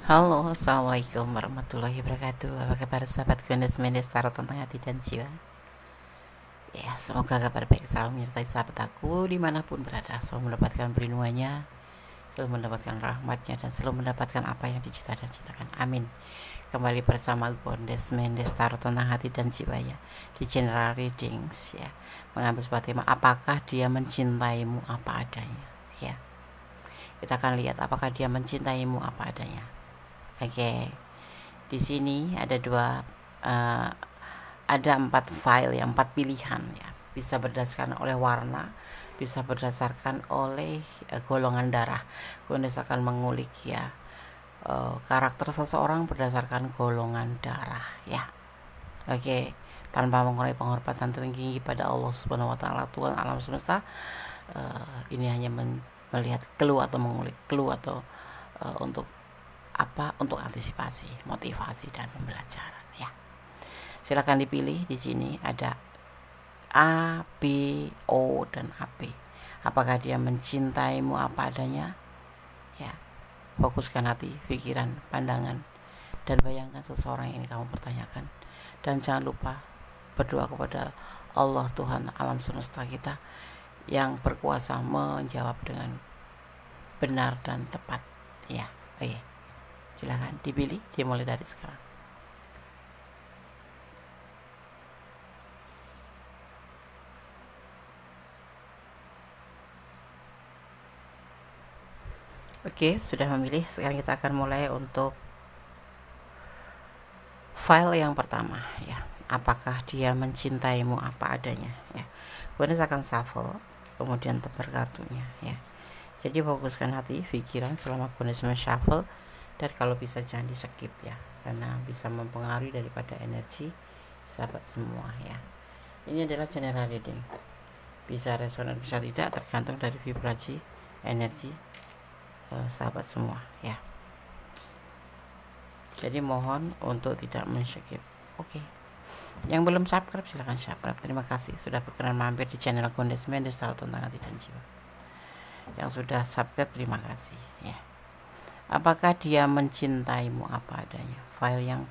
Halo, assalamualaikum warahmatullahi wabarakatuh. Apa kabar sahabat Gondes Mendes Tarot tentang hati dan jiwa? Ya, semoga kabar baik selalu menyertai sahabat aku dimanapun berada, selalu mendapatkan perlindungannya, selalu mendapatkan rahmatnya, dan selalu mendapatkan apa yang dicita dan citakan. Amin. Kembali bersama Gondes Mendes Tarot tentang hati dan jiwa ya, di general readings ya, mengambil sebuah tema, apakah dia mencintaimu apa adanya ya. Kita akan lihat apakah dia mencintaimu apa adanya. Oke, di sini ada ada 4 file ya, 4 pilihan ya. Bisa berdasarkan oleh warna, bisa berdasarkan oleh golongan darah. Gondes akan mengulik ya karakter seseorang berdasarkan golongan darah ya. Oke, tanpa mengurangi penghormatan tertinggi pada Allah Subhanahu Wa Taala, Tuhan alam semesta. Ini hanya melihat clue atau mengulik clue atau untuk antisipasi, motivasi dan pembelajaran ya. Silakan dipilih. Di sini ada A, B, O dan AB. Apakah dia mencintaimu apa adanya? Ya. Fokuskan hati, pikiran, pandangan dan bayangkan seseorang yang ini kamu pertanyakan. Dan jangan lupa berdoa kepada Allah Tuhan alam semesta kita yang berkuasa menjawab dengan benar dan tepat ya. Oke. Silahkan dipilih, dimulai dari sekarang. Oke, sudah memilih. Sekarang kita akan mulai untuk file yang pertama ya. Apakah dia mencintaimu apa adanya ya. Kemudian akan shuffle, kemudian tebar kartunya ya. Jadi fokuskan hati, pikiran selama Gondes shuffle. Dan kalau bisa jangan di skip ya, karena bisa mempengaruhi daripada energi sahabat semua ya. Ini adalah general reading, bisa resonan bisa tidak, tergantung dari vibrasi energi sahabat semua ya. Jadi mohon untuk tidak men-skip. Oke. Yang belum subscribe silahkan subscribe. Terima kasih sudah berkenan mampir di channel Gondes Mendes Tarot tentang hati dan jiwa. Yang sudah subscribe terima kasih ya. Apakah dia mencintaimu apa adanya? File yang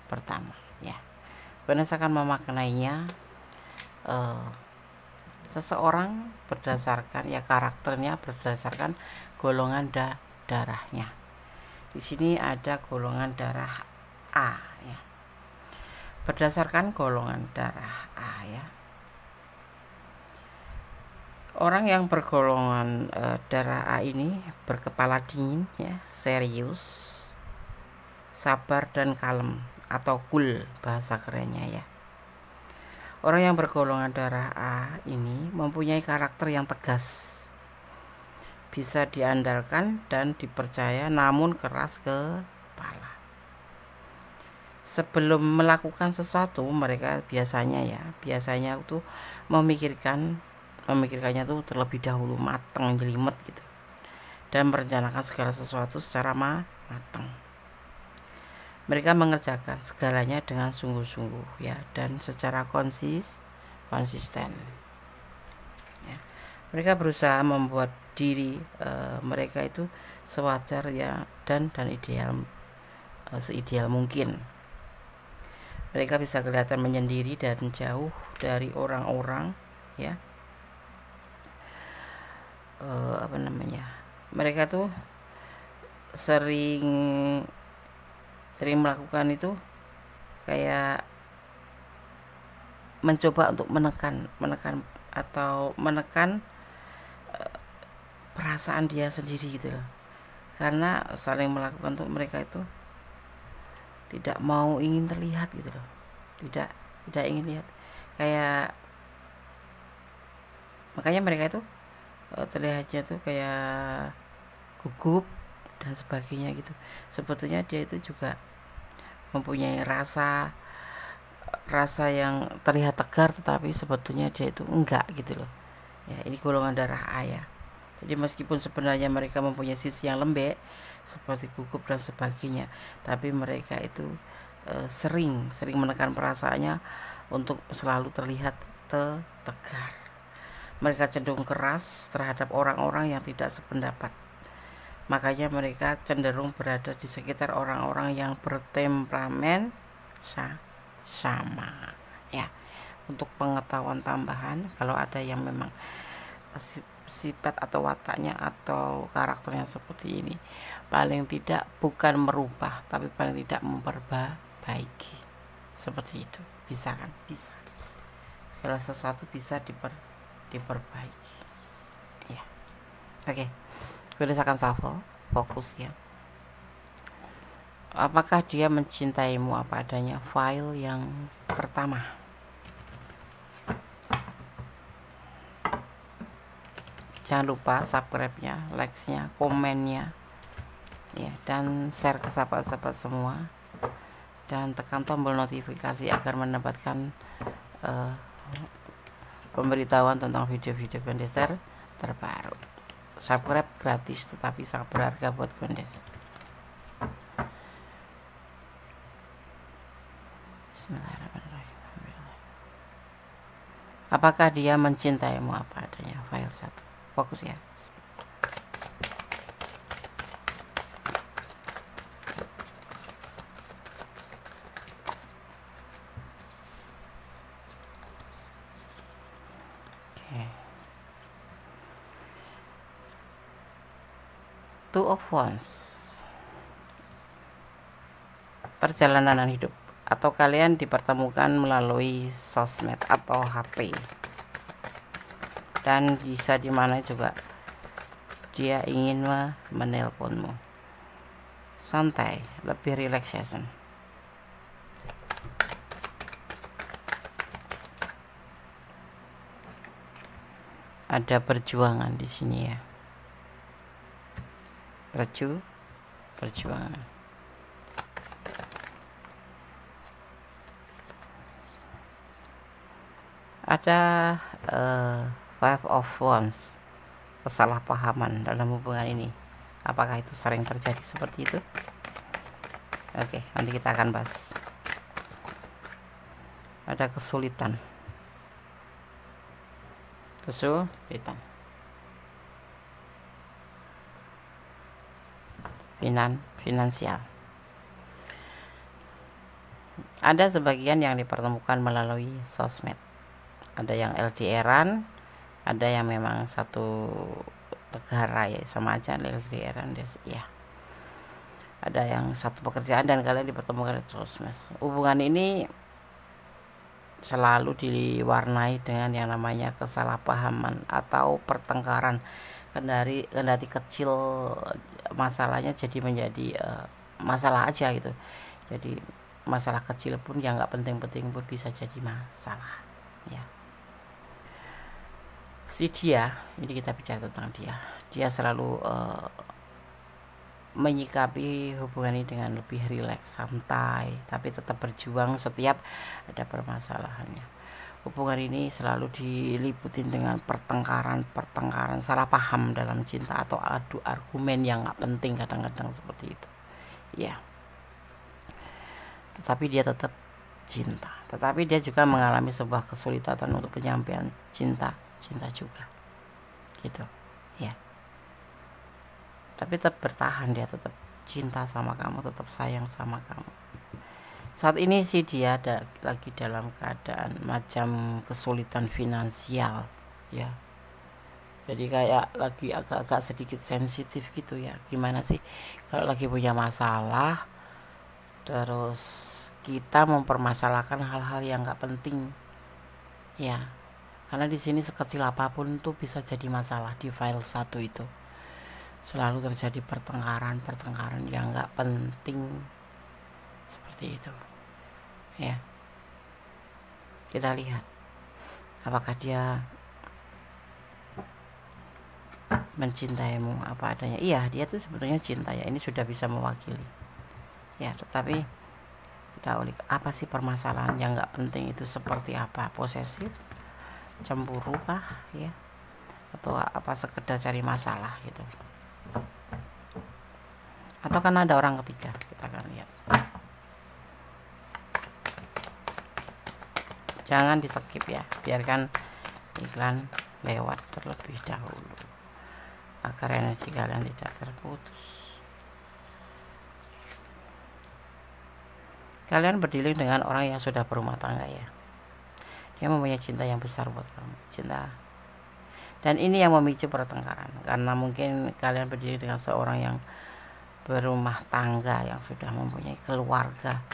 pertama ya. Gondes akan memaknainya seseorang berdasarkan ya karakternya, berdasarkan golongan darahnya. Di sini ada golongan darah A ya. Berdasarkan golongan darah A ya. Orang yang bergolongan darah A ini berkepala dingin ya, serius, sabar dan kalem atau cool bahasa kerennya ya. Orang yang bergolongan darah A ini mempunyai karakter yang tegas, bisa diandalkan dan dipercaya, namun keras kepala. Sebelum melakukan sesuatu mereka biasanya itu memikirkannya tuh terlebih dahulu, matang, jelimet gitu, dan merencanakan segala sesuatu secara matang. Mereka mengerjakan segalanya dengan sungguh-sungguh ya, dan secara konsisten ya. Mereka berusaha membuat diri mereka itu sewajar ya dan ideal, seideal mungkin. Mereka bisa kelihatan menyendiri dan jauh dari orang-orang ya. Mereka tuh sering melakukan itu kayak mencoba untuk menekan atau menekan perasaan dia sendiri gitu loh. Karena saling melakukan tuh mereka itu tidak mau ingin terlihat gitu loh. Tidak ingin lihat. Kayak makanya mereka itu terlihatnya tuh kayak gugup dan sebagainya gitu. Sebetulnya dia itu juga mempunyai rasa yang terlihat tegar, tetapi sebetulnya dia itu enggak gitu loh ya. Ini golongan darah A ya. Jadi meskipun sebenarnya mereka mempunyai sisi yang lembek seperti gugup dan sebagainya, tapi mereka itu sering menekan perasaannya untuk selalu terlihat tegar. Mereka cenderung keras terhadap orang-orang yang tidak sependapat. makanya mereka cenderung berada di sekitar orang-orang yang bertemperamen sama ya. Untuk pengetahuan tambahan, kalau ada yang memang sifat atau wataknya atau karakternya seperti ini, paling tidak bukan merubah tapi paling tidak memperbaiki, seperti itu. Bisa kan? Bisa. Kalau sesuatu bisa diperbaiki ya. Oke, gue akan shuffle, fokus ya. Apakah dia mencintaimu apa adanya? File yang pertama. Jangan lupa subscribe-nya, like-nya, komennya ya, dan share ke sahabat-sahabat semua, dan tekan tombol notifikasi agar mendapatkan pemberitahuan tentang video-video Gondes terbaru. Subscribe gratis tetapi sangat berharga buat Gondes. Bismillahirrahmanirrahim. Apakah dia mencintaimu apa adanya? File 1. Fokus ya. Oke. Two of Wands. Perjalanan hidup, atau kalian dipertemukan melalui sosmed atau HP, dan bisa dimana juga dia ingin menelponmu. Santai, lebih relaxation. Ada perjuangan di sini ya. Perjuangan. Ada Five of Wands, kesalahpahaman dalam hubungan ini. Apakah itu sering terjadi seperti itu? Oke, nanti kita akan bahas. Ada kesulitan. Finansial. Ada sebagian yang dipertemukan melalui sosmed. Ada yang LDR-an, ada yang memang satu negara ya, sama aja LDR-an ya. Ada yang satu pekerjaan dan kalian dipertemukan di sosmed. Hubungan ini selalu diwarnai dengan yang namanya kesalahpahaman atau pertengkaran. Kendati kecil masalahnya jadi menjadi masalah aja gitu. Jadi masalah kecil pun yang nggak penting-penting pun bisa jadi masalah ya. Ini kita bicara tentang dia selalu menyikapi hubungan ini dengan lebih rileks, santai, tapi tetap berjuang setiap ada permasalahannya. Hubungan ini selalu diliputin dengan pertengkaran, salah paham dalam cinta, atau adu argumen yang nggak penting kadang-kadang seperti itu ya. Tetapi dia tetap cinta, tetapi dia juga mengalami sebuah kesulitan untuk penyampaian cinta juga gitu ya. Tapi tetap bertahan, dia tetap cinta sama kamu, tetap sayang sama kamu. Saat ini sih dia lagi dalam keadaan macam kesulitan finansial ya. Jadi kayak lagi agak-agak sedikit sensitif gitu ya. Gimana sih kalau lagi punya masalah terus kita mempermasalahkan hal-hal yang nggak penting ya. Karena di sini sekecil apapun tuh bisa jadi masalah. Di file 1 itu selalu terjadi pertengkaran yang nggak penting seperti itu ya. Kita lihat apakah dia mencintaimu apa adanya. Iya, dia tuh sebetulnya cinta ya. Ini sudah bisa mewakili ya. Tetapi kita ulik, apa sih permasalahan yang nggak penting itu? Seperti apa? Posesif, cemburu kah ya, atau apa sekedar cari masalah gitu, atau karena ada orang ketiga? Kita akan lihat. Jangan di skip ya, biarkan iklan lewat terlebih dahulu. agar energi kalian tidak terputus. Kalian berdealing dengan orang yang sudah berumah tangga ya. Dia mempunyai cinta yang besar buat kamu, cinta. Dan ini yang memicu pertengkaran, karena mungkin kalian berdiri dengan seorang yang berumah tangga, yang sudah mempunyai keluarga,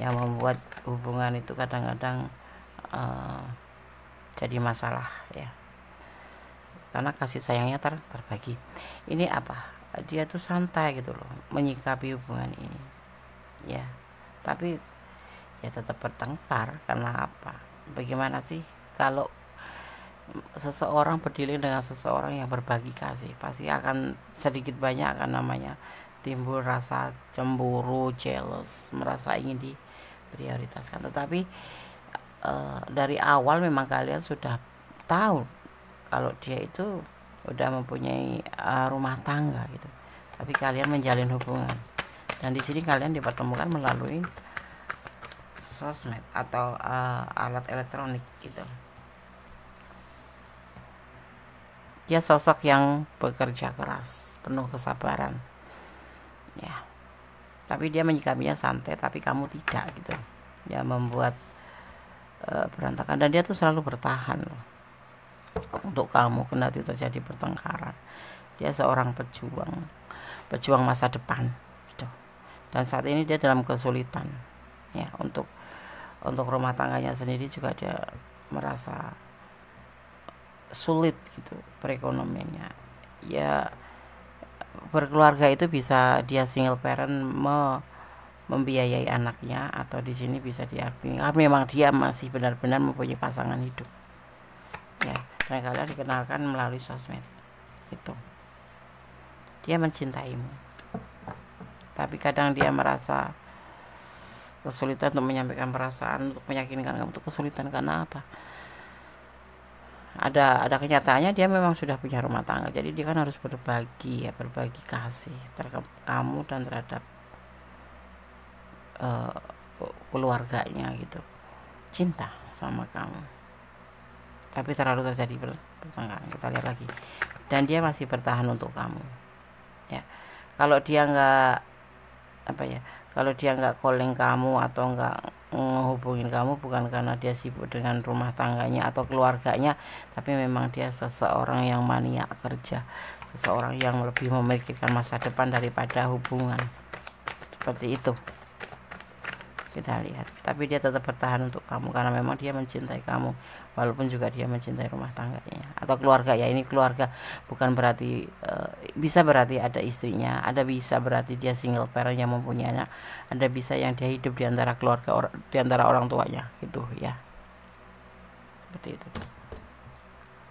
yang membuat hubungan itu kadang-kadang jadi masalah ya, karena kasih sayangnya terbagi. Ini apa? Dia tuh santai gitu loh menyikapi hubungan ini ya, tapi ya tetap bertengkar. Karena apa? Bagaimana sih kalau seseorang berdealing dengan seseorang yang berbagi kasih, pasti akan sedikit banyak akan namanya timbul rasa cemburu, jealous, merasa ingin diprioritaskan. Tetapi dari awal memang kalian sudah tahu kalau dia itu udah mempunyai rumah tangga gitu, tapi kalian menjalin hubungan. Dan di sini kalian dipertemukan melalui sosmed atau alat elektronik gitu. Dia sosok yang bekerja keras, penuh kesabaran ya, tapi dia menyikapinya santai, tapi kamu tidak gitu ya, membuat berantakan. Dan dia tuh selalu bertahan loh untuk kamu kendati terjadi pertengkaran. Dia seorang pejuang masa depan gitu. Dan saat ini dia dalam kesulitan ya, untuk rumah tangganya sendiri juga dia merasa sulit gitu perekonomiannya ya. Berkeluarga itu bisa dia single parent membiayai anaknya, atau di sini bisa diakui memang dia masih benar-benar mempunyai pasangan hidup ya. Dan kalian dikenalkan melalui sosmed itu. Dia mencintaimu, tapi kadang dia merasa kesulitan untuk menyampaikan perasaan, untuk meyakinkan kamu, untuk kesulitan. Karena apa? Ada kenyataannya dia memang sudah punya rumah tangga, jadi dia kan harus berbagi ya, berbagi kasih terhadap kamu dan terhadap keluarganya gitu, cinta sama kamu, tapi terlalu terjadi pertengkaran. Kita lihat lagi, dan dia masih bertahan untuk kamu ya. Kalau dia nggak calling kamu atau nggak menghubungin kamu, bukan karena dia sibuk dengan rumah tangganya atau keluarganya, tapi memang dia seseorang yang maniak kerja, seseorang yang lebih memikirkan masa depan daripada hubungan, seperti itu kita lihat. Tapi dia tetap bertahan untuk kamu karena memang dia mencintai kamu, walaupun juga dia mencintai rumah tangganya atau keluarga ya. Ini keluarga bukan berarti bisa berarti ada istrinya, ada bisa berarti dia single parent yang mempunyai anak, ada bisa yang dia hidup di antara keluarga, di antara orang tuanya gitu ya, seperti itu.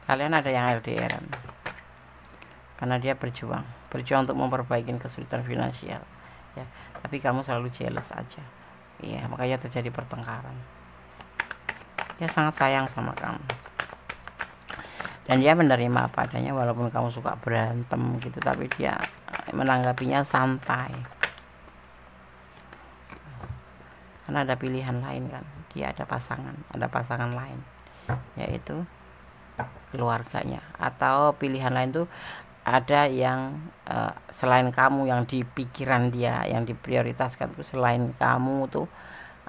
Kalian ada yang LDR karena dia berjuang untuk memperbaiki kesulitan finansial ya, tapi kamu selalu jealous aja. Iya, makanya terjadi pertengkaran. Dia sangat sayang sama kamu, dan dia menerima apa adanya, walaupun kamu suka berantem gitu, tapi dia menanggapinya santai. Karena ada pilihan lain kan, dia ada pasangan lain, yaitu keluarganya. Atau pilihan lain tuh ada yang selain kamu, yang di pikiran dia yang diprioritaskan tuh selain kamu tuh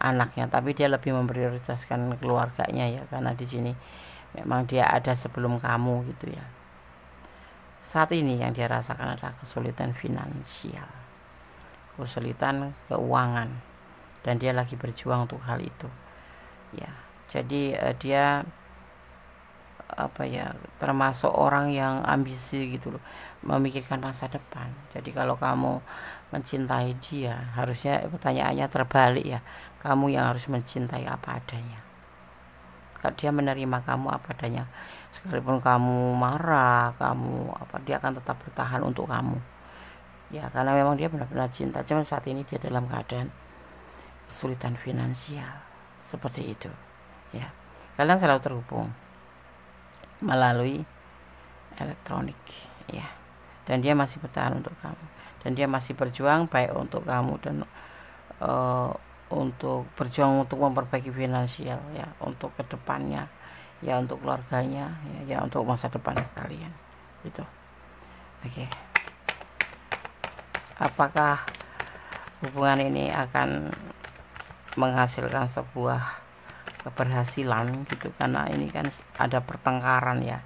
anaknya, tapi dia lebih memprioritaskan keluarganya ya, karena di sini memang dia ada sebelum kamu gitu ya. Saat ini yang dia rasakan adalah kesulitan finansial, kesulitan keuangan, dan dia lagi berjuang untuk hal itu ya. Jadi dia termasuk orang yang ambisi gitu loh, memikirkan masa depan. Jadi kalau kamu mencintai dia, harusnya pertanyaannya terbalik ya, kamu yang harus mencintai apa adanya. Kalau dia menerima kamu apa adanya, sekalipun kamu marah, dia akan tetap bertahan untuk kamu ya, karena memang dia benar-benar cinta. Cuma saat ini dia dalam keadaan kesulitan finansial seperti itu ya. Kalian selalu terhubung melalui elektronik ya, dan dia masih bertahan untuk kamu, dan dia masih berjuang baik untuk kamu dan untuk berjuang untuk memperbaiki finansial ya, untuk kedepannya ya, untuk keluarganya ya, untuk masa depan kalian gitu. Oke, apakah hubungan ini akan menghasilkan sebuah keberhasilan gitu, karena ini kan ada pertengkaran ya.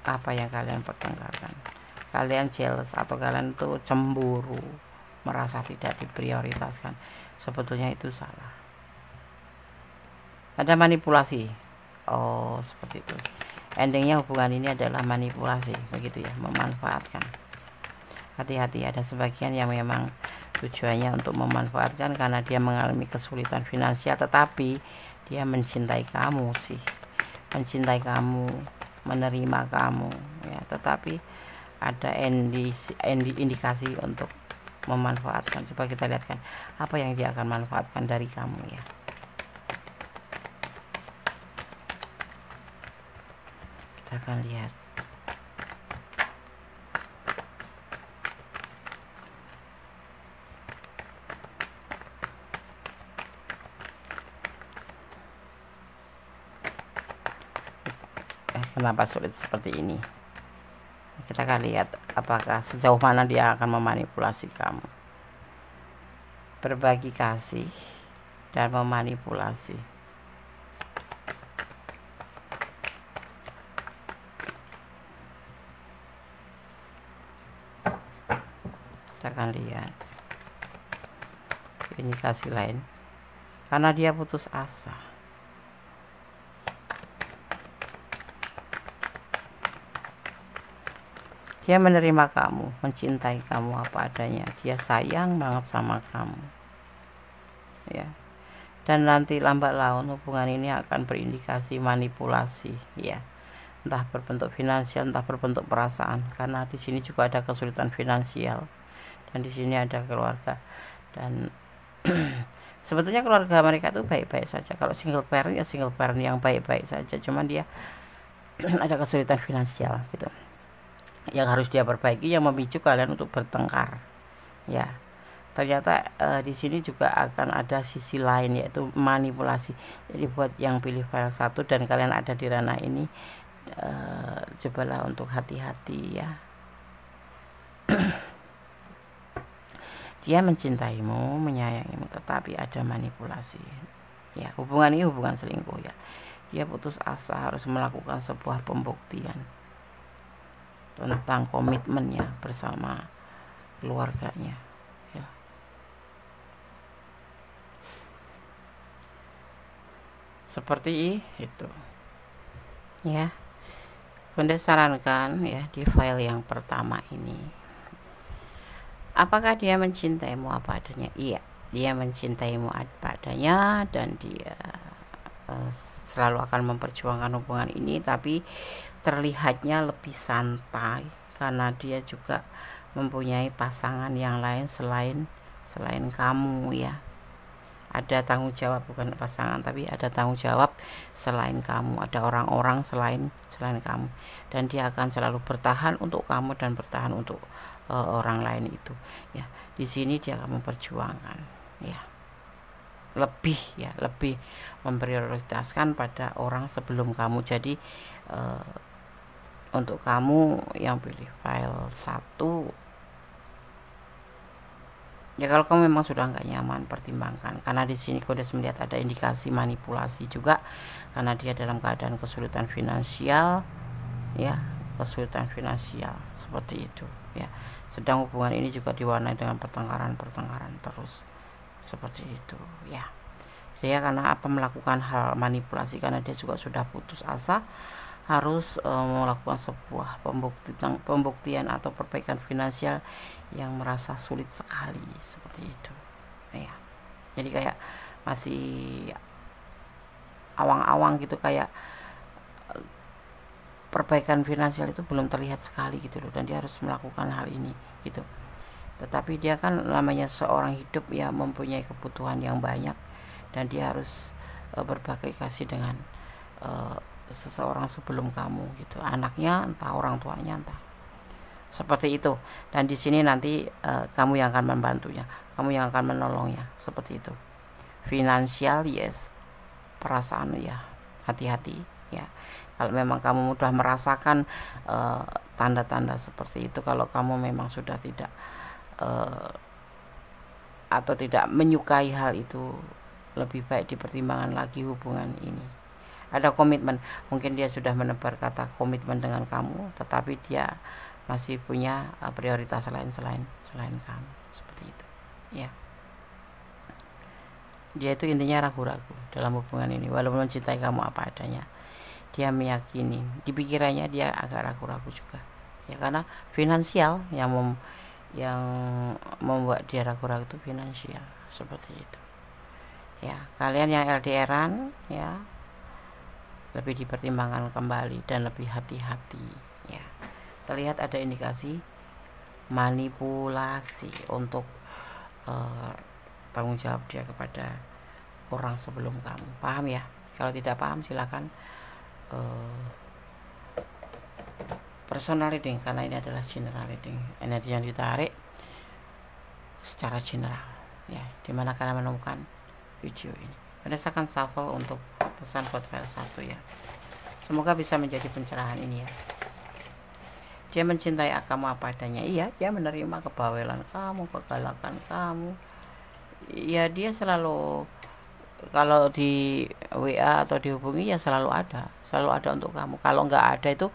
Apa yang kalian pertengkarkan? Kalian jealous atau kalian tuh cemburu, merasa tidak diprioritaskan. Sebetulnya itu salah. Ada manipulasi. Oh, seperti itu. Endingnya hubungan ini adalah manipulasi, begitu ya, memanfaatkan. Hati-hati, ada sebagian yang memang tujuannya untuk memanfaatkan karena dia mengalami kesulitan finansial, tetapi dia mencintai kamu sih, mencintai kamu, menerima kamu ya, tetapi ada indikasi untuk memanfaatkan. Coba kita lihat kan apa yang dia akan manfaatkan dari kamu ya. Kita akan lihat. Kenapa sulit seperti ini? Kita akan lihat apakah sejauh mana dia akan memanipulasi kamu. Berbagi kasih dan memanipulasi. Kita akan lihat indikasi lain, karena dia putus asa. Dia menerima kamu, mencintai kamu apa adanya. Dia sayang banget sama kamu ya. Dan nanti lambat laun hubungan ini akan berindikasi manipulasi ya. Entah berbentuk finansial, entah berbentuk perasaan, karena di sini juga ada kesulitan finansial dan di sini ada keluarga. Dan sebetulnya keluarga mereka tuh baik-baik saja. Kalau single parent ya single parent yang baik-baik saja, cuman dia ada kesulitan finansial gitu yang harus dia perbaiki, yang memicu kalian untuk bertengkar ya. Ternyata di sini juga akan ada sisi lain, yaitu manipulasi. Jadi buat yang pilih file 1 dan kalian ada di ranah ini, cobalah untuk hati-hati ya. Dia mencintaimu, menyayangimu, tetapi ada manipulasi ya. Hubungan ini hubungan selingkuh ya. Dia putus asa, harus melakukan sebuah pembuktian tentang komitmennya bersama keluarganya ya. Seperti itu ya. Bunda sarankan ya di file yang pertama ini, apakah dia mencintaimu apa adanya? Iya, dia mencintaimu apa adanya, dan dia selalu akan memperjuangkan hubungan ini, tapi terlihatnya lebih santai karena dia juga mempunyai pasangan yang lain selain kamu ya. Ada tanggung jawab, bukan pasangan tapi ada tanggung jawab selain kamu, ada orang-orang selain kamu, dan dia akan selalu bertahan untuk kamu dan bertahan untuk orang lain itu ya. Di sini dia akan memperjuangkan ya, lebih memprioritaskan pada orang sebelum kamu. Jadi untuk kamu yang pilih file 1 ya, kalau kamu memang sudah nggak nyaman, pertimbangkan, karena di sini kau sudah melihat ada indikasi manipulasi juga, karena dia dalam keadaan kesulitan finansial ya, kesulitan finansial seperti itu ya. Sedang hubungan ini juga diwarnai dengan pertengkaran terus seperti itu ya. Dia karena apa melakukan hal manipulasi, karena dia juga sudah putus asa, harus melakukan sebuah pembuktian atau perbaikan finansial yang merasa sulit sekali seperti itu ya. Jadi kayak masih awang-awang gitu, kayak perbaikan finansial itu belum terlihat sekali gitu loh, dan dia harus melakukan hal ini gitu. Tetapi dia kan namanya seorang hidup ya, mempunyai kebutuhan yang banyak, dan dia harus berbagi kasih dengan seseorang sebelum kamu gitu, anaknya, entah orang tuanya, entah seperti itu. Dan di sini nanti kamu yang akan membantunya, kamu yang akan menolongnya seperti itu. Finansial yes, perasaan ya hati-hati ya. Kalau memang kamu mudah merasakan tanda-tanda seperti itu. Kalau kamu memang sudah tidak atau tidak menyukai hal itu, lebih baik dipertimbangkan lagi hubungan ini. Ada komitmen, mungkin dia sudah menebar kata komitmen dengan kamu, tetapi dia masih punya prioritas selain kamu, seperti itu ya. Dia itu intinya ragu-ragu dalam hubungan ini, walaupun mencintai kamu apa adanya. Dia meyakini, di pikirannya dia agak ragu-ragu juga ya, karena finansial yang membuat dia ragu-ragu itu finansial, seperti itu ya. Kalian yang LDRan ya, lebih dipertimbangkan kembali dan lebih hati-hati ya. Terlihat ada indikasi manipulasi untuk tanggung jawab dia kepada orang sebelum kamu. Paham ya? Kalau tidak paham silakan personal reading, karena ini adalah general reading. Energi yang ditarik secara general ya, dimana kalian menemukan video ini. Berdasarkan shuffle untuk pesan buat file 1 ya. Semoga bisa menjadi pencerahan ini ya. Dia mencintai kamu apa adanya. Iya, dia menerima kebawelan kamu, kegalakan kamu. Ya, dia selalu, kalau di WA atau dihubungi ya selalu ada untuk kamu. Kalau nggak ada itu,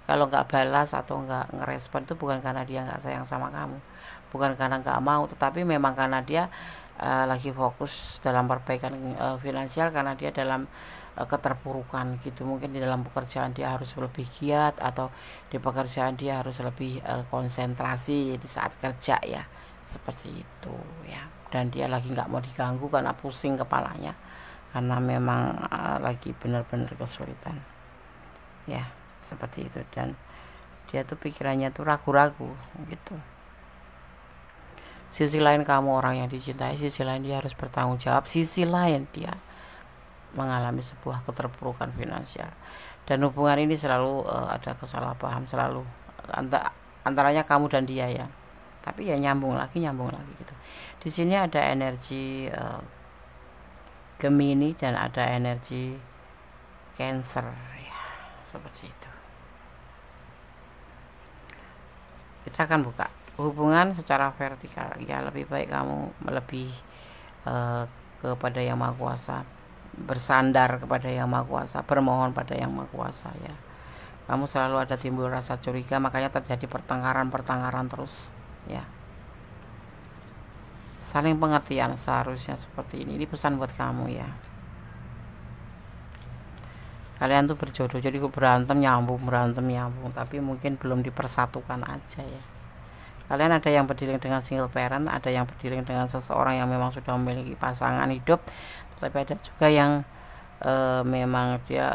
kalau nggak balas atau nggak ngerespon itu bukan karena dia nggak sayang sama kamu, bukan karena nggak mau, tetapi memang karena dia lagi fokus dalam perbaikan finansial, karena dia dalam keterpurukan gitu. Mungkin di dalam pekerjaan dia harus lebih giat, atau di pekerjaan dia harus lebih konsentrasi di saat kerja ya, seperti itu ya. Dan dia lagi nggak mau diganggu karena pusing kepalanya, karena memang lagi benar-benar kesulitan ya, seperti itu. Dan dia tuh pikirannya tuh ragu-ragu gitu. Sisi lain kamu orang yang dicintai, sisi lain dia harus bertanggung jawab, sisi lain dia mengalami sebuah keterpurukan finansial. Dan hubungan ini selalu ada kesalahpaham, selalu antaranya kamu dan dia ya. Tapi ya nyambung lagi gitu. Di sini ada energi Gemini dan ada energi Cancer ya, seperti itu. Kita akan buka hubungan secara vertikal ya. Lebih baik kamu lebih kepada Yang Maha Kuasa, bersandar kepada Yang Maha Kuasa, bermohon pada Yang Maha Kuasa ya. Kamu selalu ada timbul rasa curiga, makanya terjadi pertengkaran terus ya. Saling pengertian seharusnya seperti ini. Ini pesan buat kamu ya. Kalian tuh berjodoh, jadi berantem nyambung, tapi mungkin belum dipersatukan aja ya. Kalian ada yang berdiri dengan single parent, ada yang berdiri dengan seseorang yang memang sudah memiliki pasangan hidup, tapi ada juga yang memang dia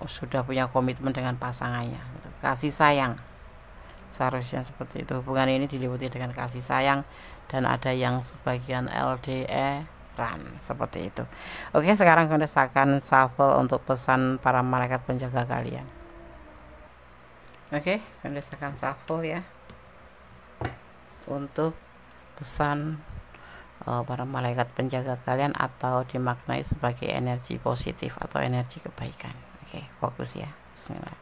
sudah punya komitmen dengan pasangannya gitu. Kasih sayang seharusnya seperti itu. Hubungan ini diliputi dengan kasih sayang, dan ada yang sebagian LDRan seperti itu. Oke, sekarang kita akan shuffle untuk pesan para malaikat penjaga kalian. Oke, kita akan shuffle ya untuk pesan para malaikat penjaga kalian, atau dimaknai sebagai energi positif atau energi kebaikan. Oke, fokus ya. Bismillah.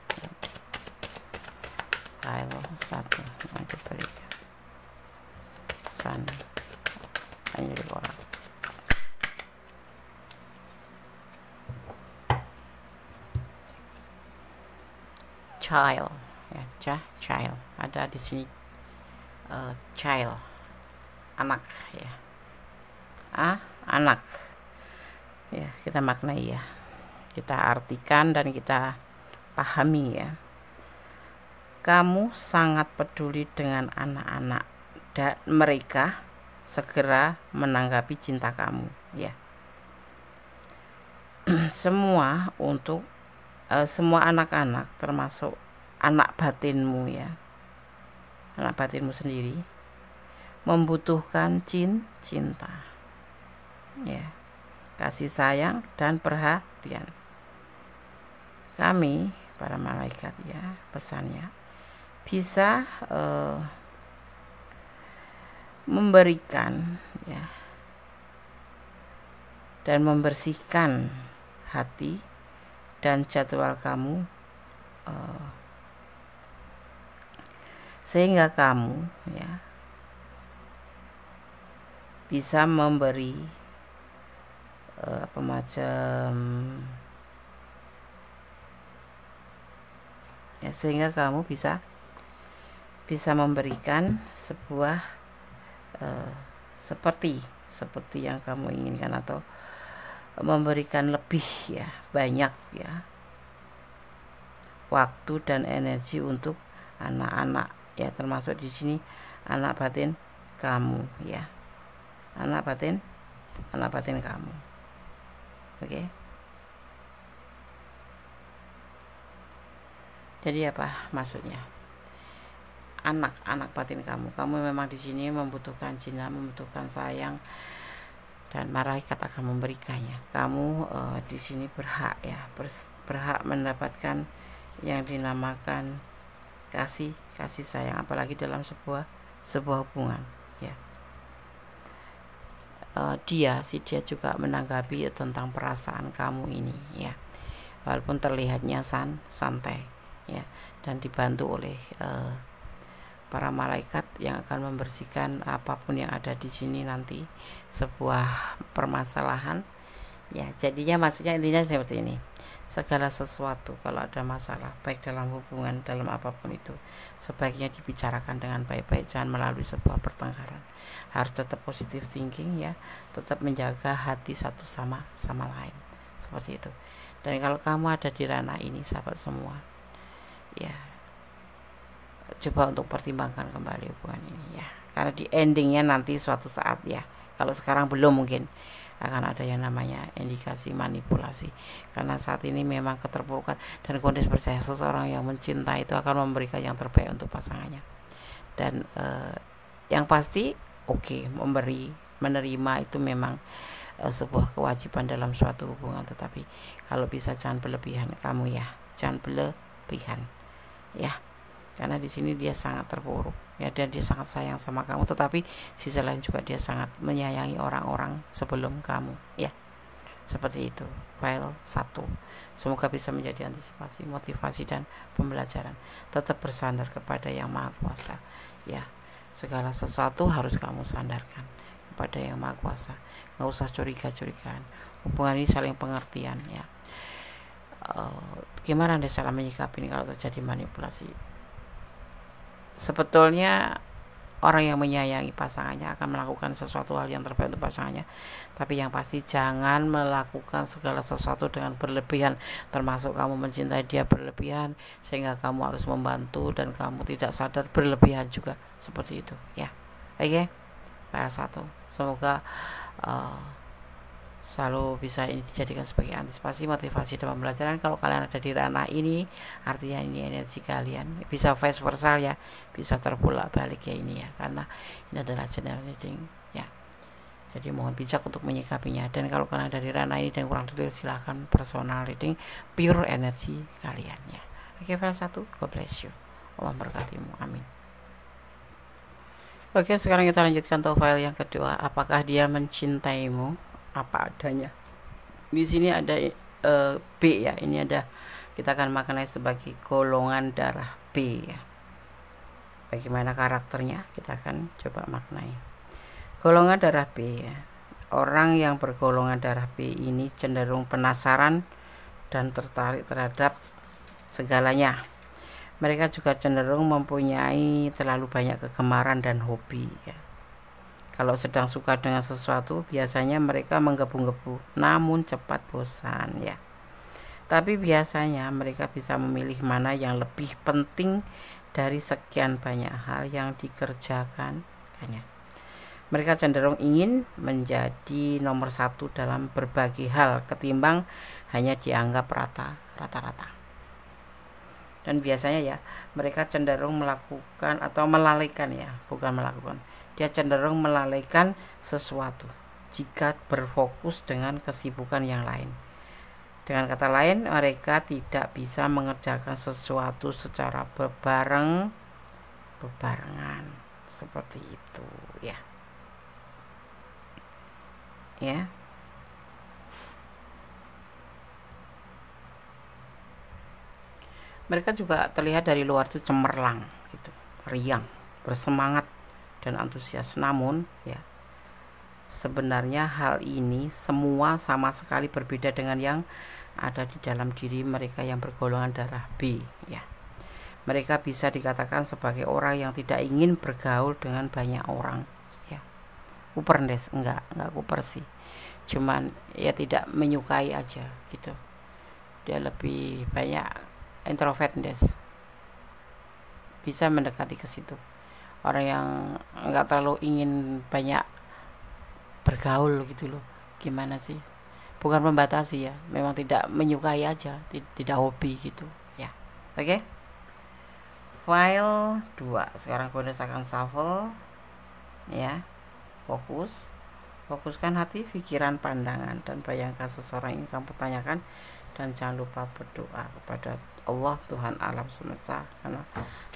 File 1 nanti berikan pesan hanya di orang. Child ya, child ada di sini. Child, anak ya, anak ya, kita maknai ya, kita artikan dan kita pahami ya. Kamu sangat peduli dengan anak-anak, dan mereka segera menanggapi cinta kamu ya. Semua untuk semua anak-anak, termasuk anak batinmu ya, anak batinmu sendiri, membutuhkan cinta ya, kasih sayang dan perhatian. Kami para malaikat ya, pesannya bisa memberikan ya dan membersihkan hati dan jadwal kamu sehingga kamu ya bisa memberi apa macam ya, sehingga kamu bisa memberikan sebuah seperti yang kamu inginkan, atau memberikan lebih ya, banyak ya, waktu dan energi untuk anak-anak ya, termasuk di sini anak batin kamu ya, anak batin kamu. Oke. Jadi apa maksudnya? Anak batin kamu memang di sini membutuhkan cinta, membutuhkan sayang, dan malaikat akan memberikannya. Kamu di sini berhak ya, berhak mendapatkan yang dinamakan kasih sayang, apalagi dalam sebuah hubungan ya. Dia juga menanggapi tentang perasaan kamu ini ya, walaupun terlihatnya santai ya, dan dibantu oleh para malaikat yang akan membersihkan apapun yang ada di sini nanti, sebuah permasalahan ya. Jadinya maksudnya intinya seperti ini, segala sesuatu kalau ada masalah baik dalam hubungan, dalam apapun itu, sebaiknya dibicarakan dengan baik-baik, jangan melalui sebuah pertengkaran. Harus tetap positive thinking ya, tetap menjaga hati satu sama lain, seperti itu. Dan kalau kamu ada di ranah ini sahabat semua ya, coba untuk pertimbangkan kembali hubungan ini ya, karena di endingnya nanti suatu saat ya, kalau sekarang belum, mungkin akan ada yang namanya indikasi manipulasi, karena saat ini memang keterpurukan. Dan kondisi percaya, seseorang yang mencintai itu akan memberikan yang terbaik untuk pasangannya, dan yang pasti menerima itu memang sebuah kewajiban dalam suatu hubungan, tetapi kalau bisa jangan berlebihan kamu ya, jangan berlebihan ya, karena di sini dia sangat terpuruk ya, dan dia sangat sayang sama kamu, tetapi sisi lain juga dia sangat menyayangi orang-orang sebelum kamu ya, seperti itu. File 1 semoga bisa menjadi antisipasi, motivasi, dan pembelajaran. Tetap bersandar kepada Yang Maha Kuasa ya, segala sesuatu harus kamu sandarkan kepada Yang Maha Kuasa, nggak usah curiga-curigaan. Hubungan ini saling pengertian ya. Gimana Anda salah menyikapi kalau terjadi manipulasi? Sebetulnya orang yang menyayangi pasangannya akan melakukan sesuatu hal yang terbaik untuk pasangannya, tapi yang pasti jangan melakukan segala sesuatu dengan berlebihan, termasuk kamu mencintai dia berlebihan sehingga kamu harus membantu dan kamu tidak sadar berlebihan juga, seperti itu ya. Oke, PR1 semoga selalu bisa ini dijadikan sebagai antisipasi, motivasi, dan pembelajaran. Kalau kalian ada di ranah ini, artinya ini energi kalian bisa vice versa ya, bisa terbolak balik ya ini ya, karena ini adalah general reading ya, jadi mohon bijak untuk menyikapinya. Dan kalau kalian ada di ranah ini dan kurang detail, silahkan personal reading pure energi kalian ya. Oke, file 1, God bless you, Allah berkatimu, amin. Oke, sekarang kita lanjutkan untuk file yang kedua. Apakah dia mencintaimu apa adanya? Di sini ada B ya, ini ada, kita akan maknai sebagai golongan darah B ya. Bagaimana karakternya kita akan coba maknai. Golongan darah B ya, orang yang bergolongan darah B ini cenderung penasaran dan tertarik terhadap segalanya. Mereka juga cenderung mempunyai terlalu banyak kegemaran dan hobi ya. Kalau sedang suka dengan sesuatu, biasanya mereka menggebu-gebu, namun cepat bosan ya. Tapi biasanya mereka bisa memilih mana yang lebih penting dari sekian banyak hal yang dikerjakan. Mereka cenderung ingin menjadi nomor 1 dalam berbagai hal ketimbang hanya dianggap rata-rata. Dan biasanya ya, mereka cenderung melakukan atau melalaikan ya, bukan melakukan. Dia cenderung melalaikan sesuatu jika berfokus dengan kesibukan yang lain. Dengan kata lain, mereka tidak bisa mengerjakan sesuatu secara bebarengan, seperti itu ya. Ya. Mereka juga terlihat dari luar itu cemerlang gitu. riang, bersemangat dan antusias. Namun ya, sebenarnya hal ini semua sama sekali berbeda dengan yang ada di dalam diri mereka yang bergolongan darah B ya. Mereka bisa dikatakan sebagai orang yang tidak ingin bergaul dengan banyak orang ya. Kuperdes, enggak kuper sih, cuman ya tidak menyukai aja gitu. Dia lebih banyak introvert des, bisa mendekati ke situ. Orang yang enggak terlalu ingin banyak bergaul gitu loh. Gimana sih, bukan membatasi ya, memang tidak menyukai aja, tidak hobi gitu ya. Oke. File 2. Sekarang Gondes akan shuffle ya. Fokuskan hati, pikiran, pandangan, dan bayangkan seseorang yang kamu tanyakan, dan jangan lupa berdoa kepada Allah, Tuhan alam semesta, karena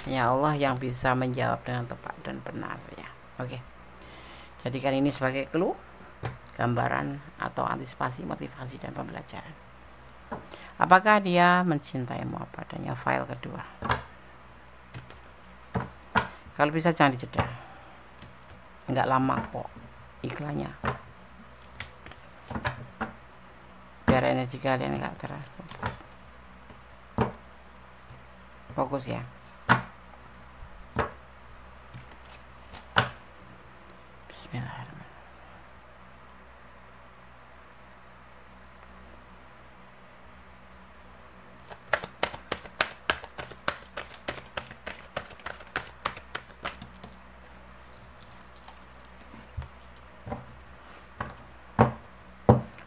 hanya Allah yang bisa menjawab dengan tepat dan benar ya. Oke. Jadikan ini sebagai clue, gambaran atau antisipasi, motivasi, dan pembelajaran. Apakah dia mencintaimu apa adanya? File kedua. Kalau bisa jangan dijeda, nggak lama kok iklannya, biar energi kalian nggak terputus. Fokus ya. Bismillahirrahmanirrahim.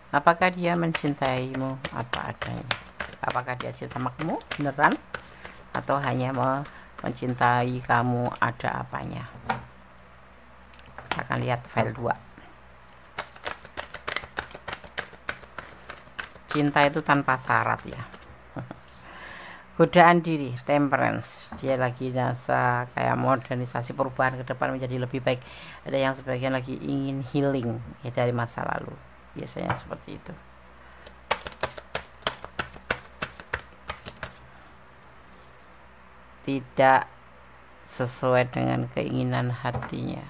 Apakah dia mencintaimu apa adanya? Apakah dia cinta sama kamu beneran, atau hanya mencintai kamu ada apanya? Kita akan lihat file 2. Cinta itu tanpa syarat ya. Godaan diri, temperance. Dia lagi nasa kayak modernisasi, perubahan ke depan menjadi lebih baik. Ada yang sebagian lagi ingin healing ya dari masa lalu. Biasanya seperti itu. Tidak sesuai dengan keinginan hatinya.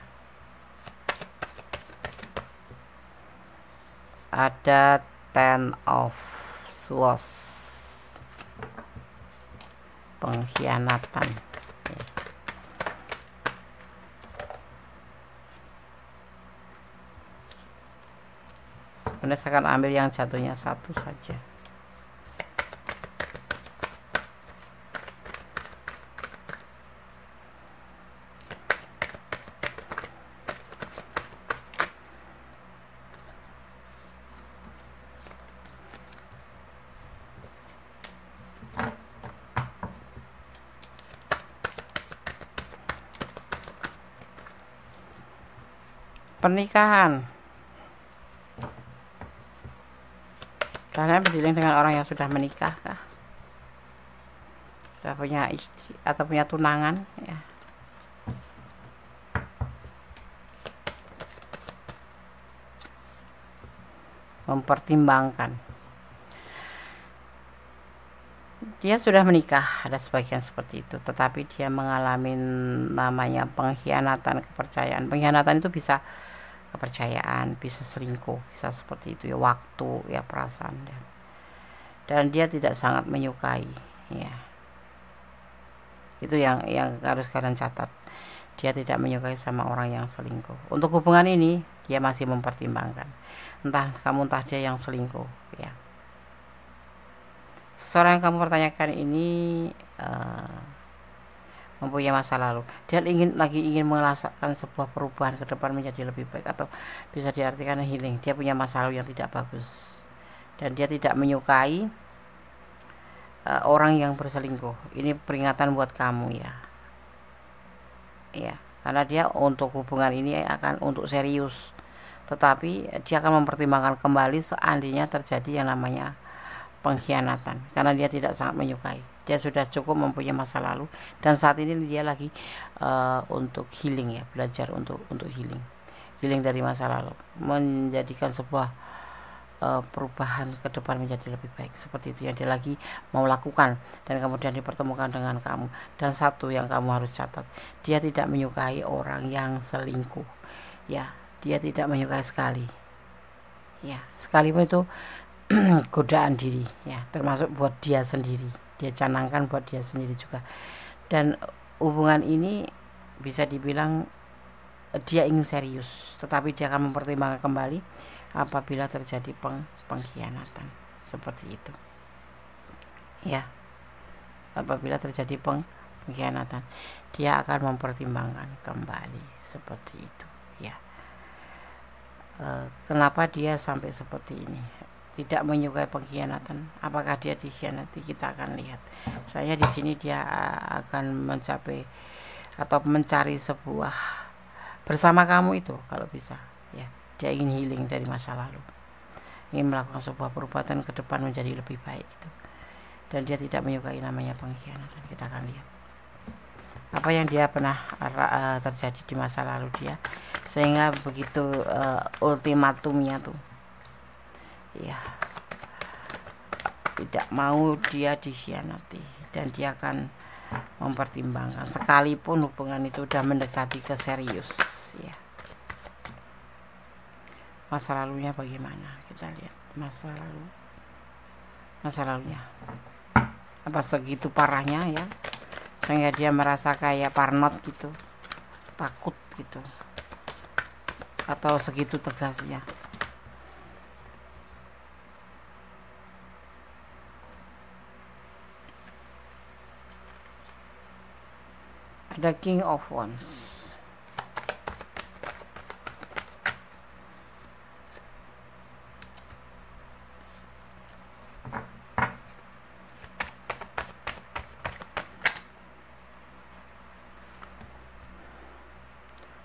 Ada 10 of Swords, pengkhianatan. Kemudian saya akan ambil yang jatuhnya satu saja. Pernikahan. Kalian berdialog dengan orang yang sudah menikah kah? Sudah punya istri atau punya tunangan ya. Mempertimbangkan. Dia sudah menikah, ada sebagian seperti itu, tetapi dia mengalami namanya pengkhianatan kepercayaan. Pengkhianatan itu bisa kepercayaan, bisa selingkuh, bisa seperti itu ya, waktu ya, perasaan, dan dia tidak sangat menyukai ya. Itu yang harus kalian catat. Dia tidak menyukai sama orang yang selingkuh. Untuk hubungan ini dia masih mempertimbangkan, entah kamu entah dia yang selingkuh ya. Seseorang yang kamu pertanyakan ini mempunyai masa lalu. Dia ingin merasakan sebuah perubahan ke depan menjadi lebih baik, atau bisa diartikan healing. Dia punya masa lalu yang tidak bagus, dan dia tidak menyukai orang yang berselingkuh. Ini peringatan buat kamu ya. Ya, karena dia untuk hubungan ini akan untuk serius, tetapi dia akan mempertimbangkan kembali seandainya terjadi yang namanya pengkhianatan, karena dia tidak sangat menyukai. Dia sudah cukup mempunyai masa lalu, dan saat ini dia lagi untuk healing ya, belajar untuk healing dari masa lalu, menjadikan sebuah perubahan ke depan menjadi lebih baik, seperti itu yang dia lagi mau lakukan, dan kemudian dipertemukan dengan kamu. Dan satu yang kamu harus catat, dia tidak menyukai orang yang selingkuh, ya, dia tidak menyukai sekali, ya, sekalipun itu godaan diri, ya, termasuk buat dia sendiri, dia canangkan buat dia sendiri juga. Dan hubungan ini bisa dibilang dia ingin serius, tetapi dia akan mempertimbangkan kembali apabila terjadi pengkhianatan, seperti itu, ya. Apabila terjadi pengkhianatan, dia akan mempertimbangkan kembali, seperti itu, ya. Kenapa dia sampai seperti ini, tidak menyukai pengkhianatan? Apakah dia dikhianati? Kita akan lihat. Soalnya di sini dia akan mencapai atau mencari sebuah bersama kamu itu, kalau bisa, ya. Dia ingin healing dari masa lalu, ingin melakukan sebuah perubatan ke depan menjadi lebih baik itu. Dan dia tidak menyukai namanya pengkhianatan. Kita akan lihat apa yang dia pernah terjadi di masa lalu dia, sehingga begitu ultimatumnya tuh, ya, tidak mau dia dikhianati, dan dia akan mempertimbangkan sekalipun hubungan itu udah mendekati ke serius, ya. Masa lalunya bagaimana? Kita lihat masa lalunya apa segitu parahnya, ya, sehingga dia merasa kayak parnot gitu, takut gitu, atau segitu tegasnya. Ada King of Wands.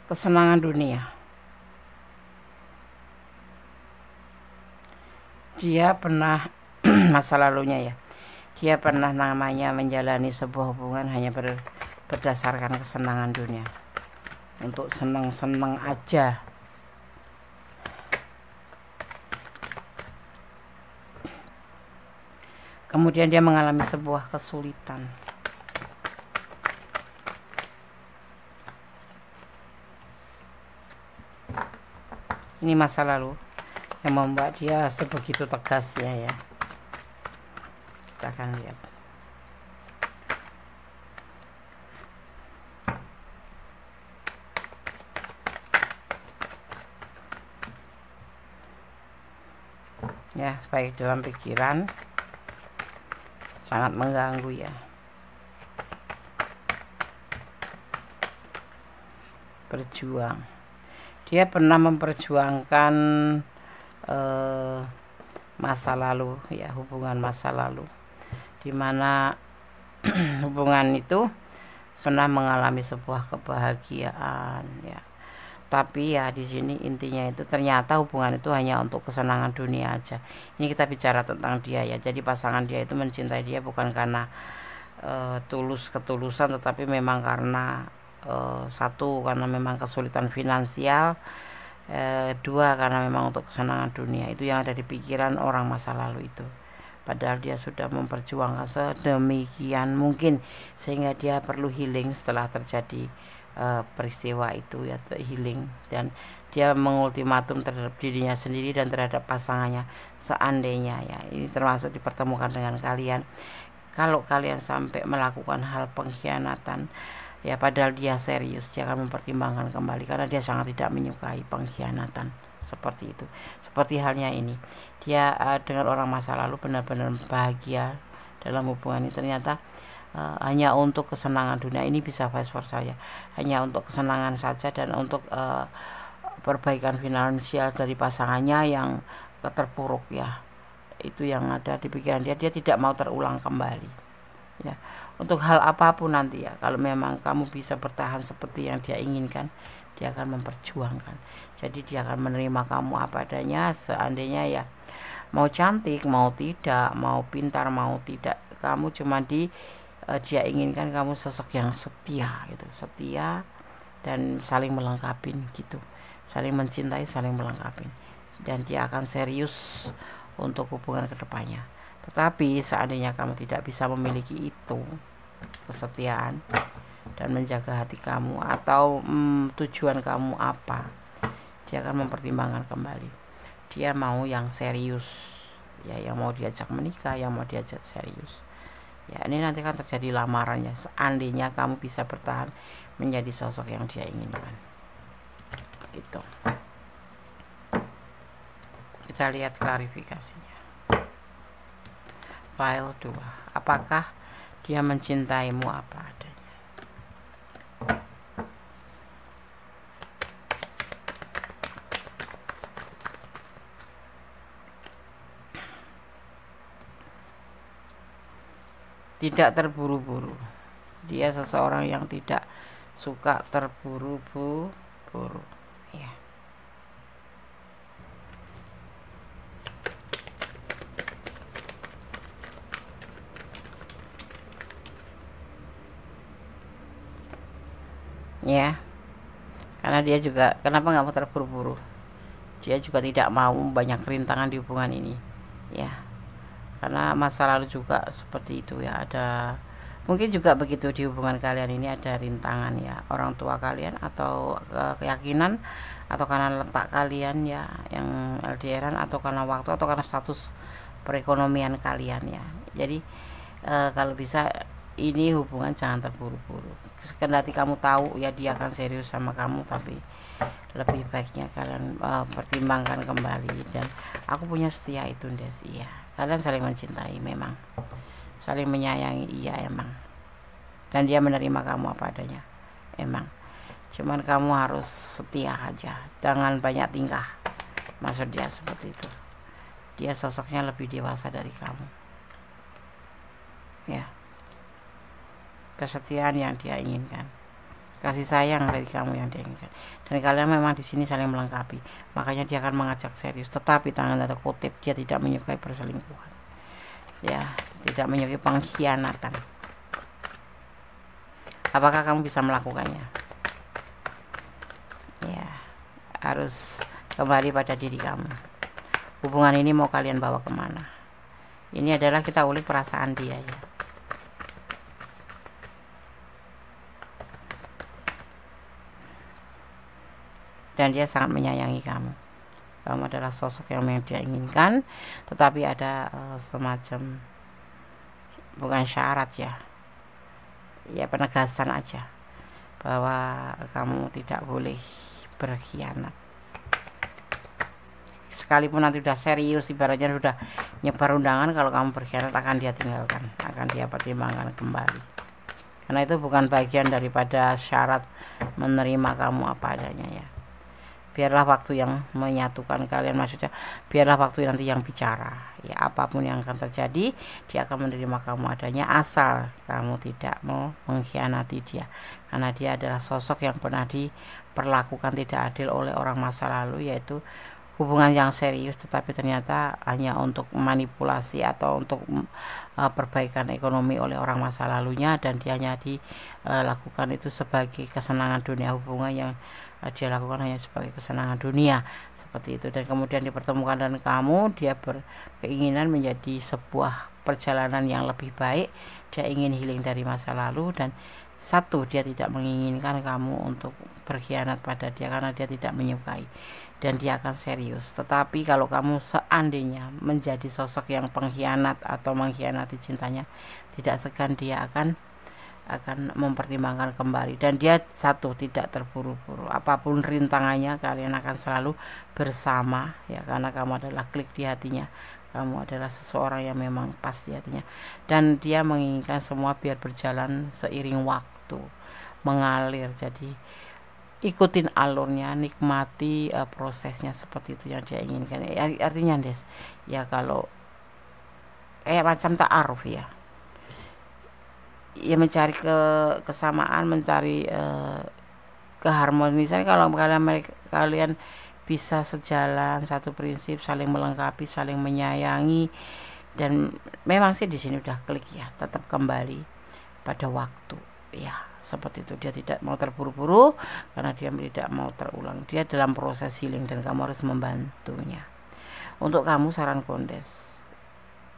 Kesenangan dunia. Dia pernah masa lalunya, ya, dia pernah namanya menjalani sebuah hubungan hanya berdasarkan kesenangan dunia, untuk senang-senang aja. Kemudian dia mengalami sebuah kesulitan. Ini masa lalu yang membuat dia sebegitu tegasnya, ya. Kita akan lihat. Ya, baik dalam pikiran, sangat mengganggu, ya. Berjuang. Dia pernah memperjuangkan masa lalu, ya, hubungan masa lalu, dimana hubungan itu pernah mengalami sebuah kebahagiaan, ya. Tapi ya di sini intinya itu ternyata hubungan itu hanya untuk kesenangan dunia aja. Ini kita bicara tentang dia, ya. Jadi pasangan dia itu mencintai dia bukan karena ketulusan, tetapi memang karena satu, karena memang kesulitan finansial, dua, karena memang untuk kesenangan dunia. Itu yang ada di pikiran orang masa lalu itu. Padahal dia sudah memperjuangkan sedemikian mungkin, sehingga dia perlu healing setelah terjadi peristiwa itu, ya, healing. Dan dia mengultimatum terhadap dirinya sendiri dan terhadap pasangannya, seandainya, ya, ini termasuk dipertemukan dengan kalian, kalau kalian sampai melakukan hal pengkhianatan, ya, padahal dia serius, dia akan mempertimbangkan kembali karena dia sangat tidak menyukai pengkhianatan, seperti itu. Seperti halnya ini, dia dengan orang masa lalu benar-benar bahagia dalam hubungan ini, ternyata hanya untuk kesenangan dunia. Ini bisa vice versa, ya, hanya untuk kesenangan saja dan untuk perbaikan finansial dari pasangannya yang terpuruk, ya. Itu yang ada di pikiran dia tidak mau terulang kembali, ya. Untuk hal apapun nanti, ya, kalau memang kamu bisa bertahan seperti yang dia inginkan, dia akan memperjuangkan. Jadi dia akan menerima kamu apa adanya, seandainya, ya, mau cantik, mau tidak, mau pintar, mau tidak, kamu cuma dia inginkan kamu sosok yang setia, gitu, setia dan saling melengkapi, gitu, saling mencintai, saling melengkapi. dan dia akan serius untuk hubungan kedepannya. Tetapi seandainya kamu tidak bisa memiliki itu, kesetiaan dan menjaga hati kamu atau tujuan kamu apa, dia akan mempertimbangkan kembali. Dia mau yang serius, ya, yang mau diajak menikah, yang mau diajak serius. Ya, ini nanti akan terjadi lamarannya seandainya kamu bisa bertahan menjadi sosok yang dia inginkan. Gitu. Kita lihat klarifikasinya. File 2. Apakah dia mencintaimu apa adanya? Tidak terburu-buru. Dia seseorang yang tidak suka terburu-buru, ya. Ya, karena dia juga, kenapa nggak mau terburu-buru? Dia juga tidak mau banyak rintangan di hubungan ini, ya. Karena masa lalu juga seperti itu, ya. Ada mungkin juga begitu di hubungan kalian ini ada rintangan, ya, orang tua kalian atau keyakinan atau karena letak kalian, ya, yang LDRan, atau karena waktu atau karena status perekonomian kalian, ya. Jadi kalau bisa ini hubungan jangan terburu-buru. Kendati kamu tahu, ya, dia akan serius sama kamu, tapi lebih baiknya kalian pertimbangkan kembali. Dan aku punya setia itu, Des. Iya, kalian saling mencintai, memang saling menyayangi, iya, emang. Dan dia menerima kamu apa adanya, emang. Cuman kamu harus setia aja, jangan banyak tingkah. Maksud dia seperti itu. Dia sosoknya lebih dewasa dari kamu, ya. Kesetiaan yang dia inginkan, kasih sayang dari kamu yang dia inginkan, dan kalian memang di sini saling melengkapi. Makanya dia akan mengajak serius, tetapi tangan ada kutip, dia tidak menyukai perselingkuhan, ya, tidak menyukai pengkhianatan. Apakah kamu bisa melakukannya? Ya, harus kembali pada diri kamu. Hubungan ini mau kalian bawa kemana? Ini adalah kita ulik perasaan dia, ya. Dan dia sangat menyayangi kamu. Kamu adalah sosok yang dia inginkan, tetapi ada semacam, bukan syarat, ya, penegasan aja bahwa kamu tidak boleh berkhianat. Sekalipun nanti udah serius, ibaratnya sudah nyebar undangan, kalau kamu berkhianat akan dia tinggalkan, akan dia pertimbangkan kembali. Karena itu bukan bagian daripada syarat menerima kamu apa adanya, ya. Biarlah waktu yang menyatukan kalian, maksudnya biarlah waktu nanti yang bicara, ya. Apapun yang akan terjadi, dia akan menerima kamu adanya, asal kamu tidak mau mengkhianati dia. Karena dia adalah sosok yang pernah diperlakukan tidak adil oleh orang masa lalu, yaitu hubungan yang serius tetapi ternyata hanya untuk manipulasi atau untuk perbaikan ekonomi oleh orang masa lalunya, dan dia hanya dilakukan itu sebagai kesenangan dunia. Hubungan yang dia lakukan hanya sebagai kesenangan dunia, seperti itu. Dan kemudian dipertemukan dengan kamu, dia berkeinginan menjadi sebuah perjalanan yang lebih baik. Dia ingin healing dari masa lalu, dan satu, dia tidak menginginkan kamu untuk berkhianat pada dia karena dia tidak menyukai, dan dia akan serius. Tetapi kalau kamu seandainya menjadi sosok yang pengkhianat atau mengkhianati cintanya, tidak segan dia akan mempertimbangkan kembali. Dan dia satu, tidak terburu-buru. Apapun rintangannya, kalian akan selalu bersama, ya, karena kamu adalah klik di hatinya. Kamu adalah seseorang yang memang pas di hatinya, dan dia menginginkan semua biar berjalan seiring waktu, mengalir. Jadi ikutin alurnya, nikmati prosesnya, seperti itu yang dia inginkan. Artinya, Des, ya, kalau kayak macam ta'aruf, ya, mencari kesamaan, mencari keharmonisan. Kalau kalian bisa sejalan, satu prinsip, saling melengkapi, saling menyayangi, dan memang sih di sini udah klik, ya, tetap kembali pada waktu, ya, seperti itu. Dia tidak mau terburu-buru karena dia tidak mau terulang. Dia dalam proses healing dan kamu harus membantunya. Untuk kamu saran Kondes,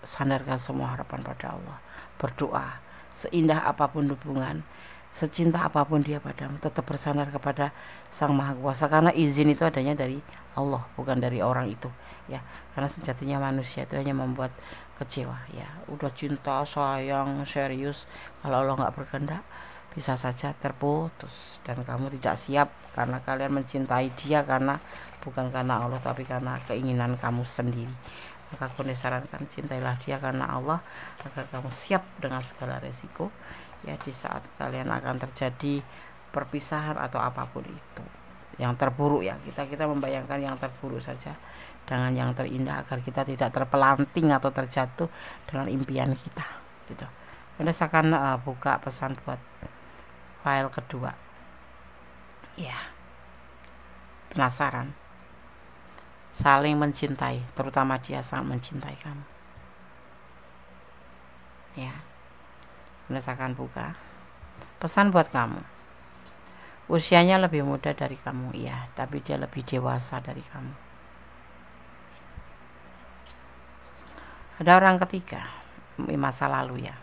sandarkan semua harapan pada Allah, berdoa. Seindah apapun hubungan, secinta apapun dia padamu, tetap bersandar kepada Sang Maha Kuasa, karena izin itu adanya dari Allah, bukan dari orang itu ya. Karena sejatinya manusia itu hanya membuat kecewa ya. Udah cinta, sayang, serius, kalau Allah nggak berkehendak bisa saja terputus, dan kamu tidak siap karena kalian mencintai dia karena bukan karena Allah tapi karena keinginan kamu sendiri. Maka aku sarankan, cintailah dia karena Allah agar kamu siap dengan segala resiko ya di saat kalian akan terjadi perpisahan atau apapun itu. Yang terburuk ya, kita membayangkan yang terburuk saja dengan yang terindah agar kita tidak terpelanting atau terjatuh dengan impian kita gitu. Kemudian saya akan buka pesan buat file kedua ya. Penasaran? Saling mencintai, terutama dia sangat mencintai kamu ya. Kemudian saya akan buka pesan buat kamu. Usianya lebih muda dari kamu ya, tapi dia lebih dewasa dari kamu. Ada orang ketiga di masa lalu ya,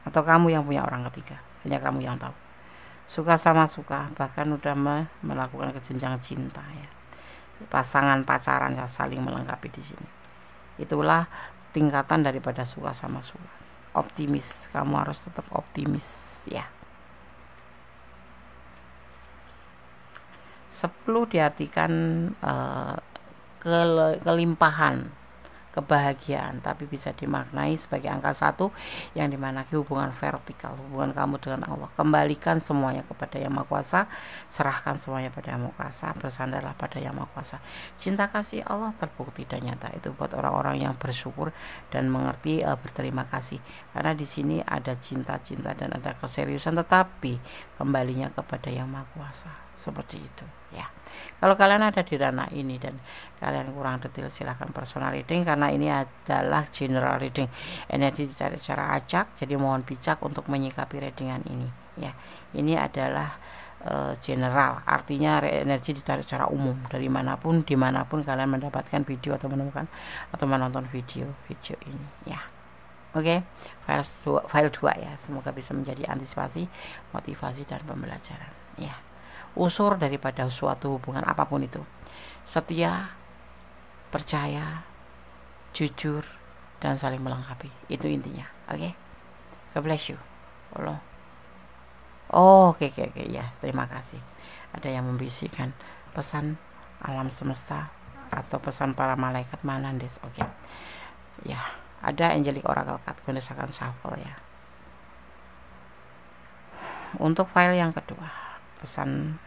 atau kamu yang punya orang ketiga, hanya kamu yang tahu. Suka sama suka, bahkan udah melakukan kejenjang cinta ya. Pasangan pacaran ya, saling melengkapi di sini. Itulah tingkatan daripada suka sama suka. Optimis, kamu harus tetap optimis ya. 10 diartikan kelimpahan, kebahagiaan, tapi bisa dimaknai sebagai angka 1 yang dimana hubungan vertikal, hubungan kamu dengan Allah. Kembalikan semuanya kepada Yang Maha Kuasa, serahkan semuanya pada Yang Maha Kuasa, bersandarlah pada Yang Maha Kuasa. Cinta kasih Allah terbukti dan nyata, itu buat orang-orang yang bersyukur dan mengerti berterima kasih, karena di sini ada cinta-cinta dan ada keseriusan, tetapi kembalinya kepada Yang Maha Kuasa, seperti itu ya. Kalau kalian ada di ranah ini dan kalian kurang detail, silahkan personal reading, karena ini adalah general reading. Energi dicari secara acak, jadi mohon bijak untuk menyikapi readingan ini ya. Ini adalah general, artinya energi ditarik secara umum dari manapun, dimanapun kalian mendapatkan video atau menemukan atau menonton video ini ya. Oke, file 2 ya, semoga bisa menjadi antisipasi, motivasi dan pembelajaran ya. Unsur daripada suatu hubungan apapun itu, setia, percaya, jujur, dan saling melengkapi, itu intinya. Oke, God bless you. Oke ya, terima kasih. Ada yang membisikkan pesan alam semesta atau pesan para malaikat mana, Des? Oke ya, ada angelic oracle card, gunakan shuffle ya. Untuk file yang kedua, pesan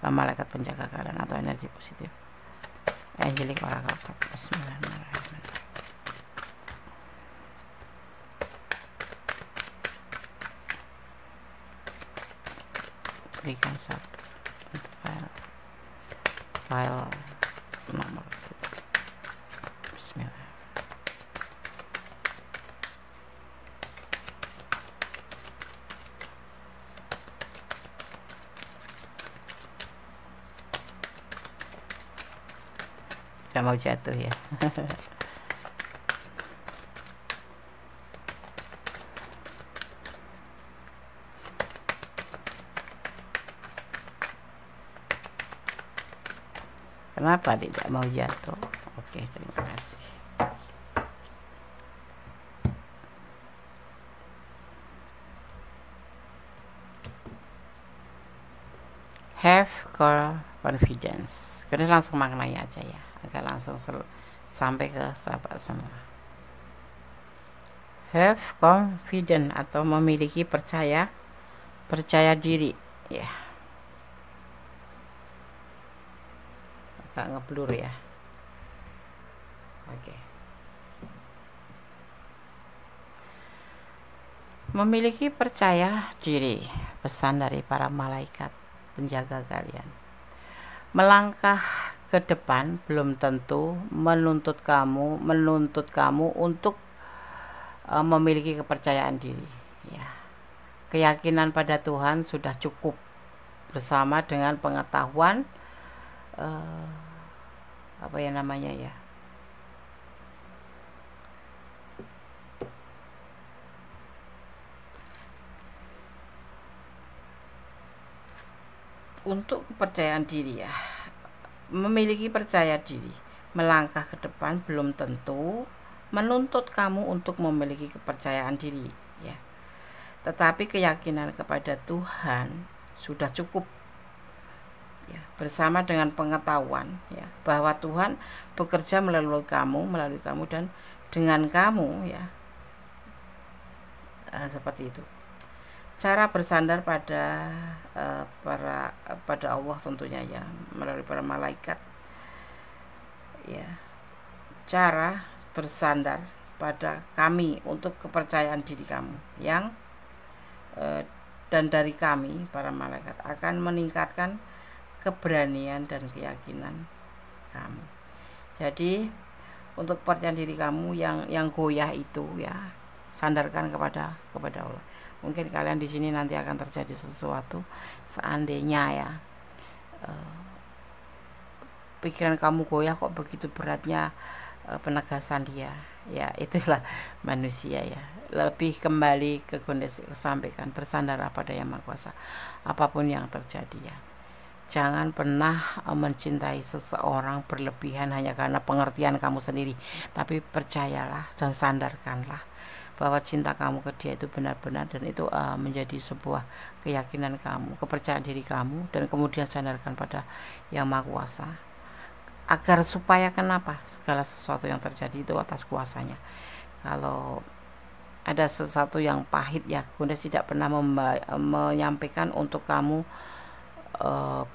malaikat penjaga kalian atau energi positif, angelic oracle card. Bismillahirrahmanirrahim. Berikan satu untuk file nomor 2. Bismillah. Gak mau jatuh ya. Kenapa tidak mau jatuh? Oke, terima kasih. Have confidence. Kita langsung maknai aja ya, agak langsung sampai ke sahabat semua. Have confidence atau memiliki percaya diri ya. Agak ngeblur ya. Oke. Memiliki percaya diri, pesan dari para malaikat penjaga kalian. Melangkah ke depan belum tentu menuntut kamu untuk memiliki kepercayaan diri ya. Keyakinan pada Tuhan sudah cukup bersama dengan pengetahuan apa ya namanya ya, untuk kepercayaan diri ya, memiliki percaya diri melangkah ke depan belum tentu menuntut kamu untuk memiliki kepercayaan diri ya, tetapi keyakinan kepada Tuhan sudah cukup ya, bersama dengan pengetahuan ya bahwa Tuhan bekerja melalui kamu dan dengan kamu ya, seperti itu. Cara bersandar pada pada Allah tentunya ya, melalui para malaikat ya. Cara bersandar pada kami untuk kepercayaan diri kamu yang dan dari kami para malaikat akan meningkatkan keberanian dan keyakinan kamu. Jadi untuk kepercayaan diri kamu yang goyah itu ya, sandarkan kepada Allah. Mungkin kalian di sini nanti akan terjadi sesuatu seandainya ya, pikiran kamu goyah, kok begitu beratnya penegasan dia ya, itulah manusia ya. Lebih kembali ke kondisi sampaikan, bersandar pada Yang Maha Kuasa apapun yang terjadi ya. Jangan pernah mencintai seseorang berlebihan hanya karena pengertian kamu sendiri, tapi percayalah dan sandarkanlah bahwa cinta kamu ke dia itu benar-benar, dan itu menjadi sebuah keyakinan kamu, kepercayaan diri kamu, dan kemudian sandarkan pada Yang Maha Kuasa, agar supaya kenapa segala sesuatu yang terjadi itu atas kuasanya. Kalau ada sesuatu yang pahit ya, Bunda tidak pernah menyampaikan untuk kamu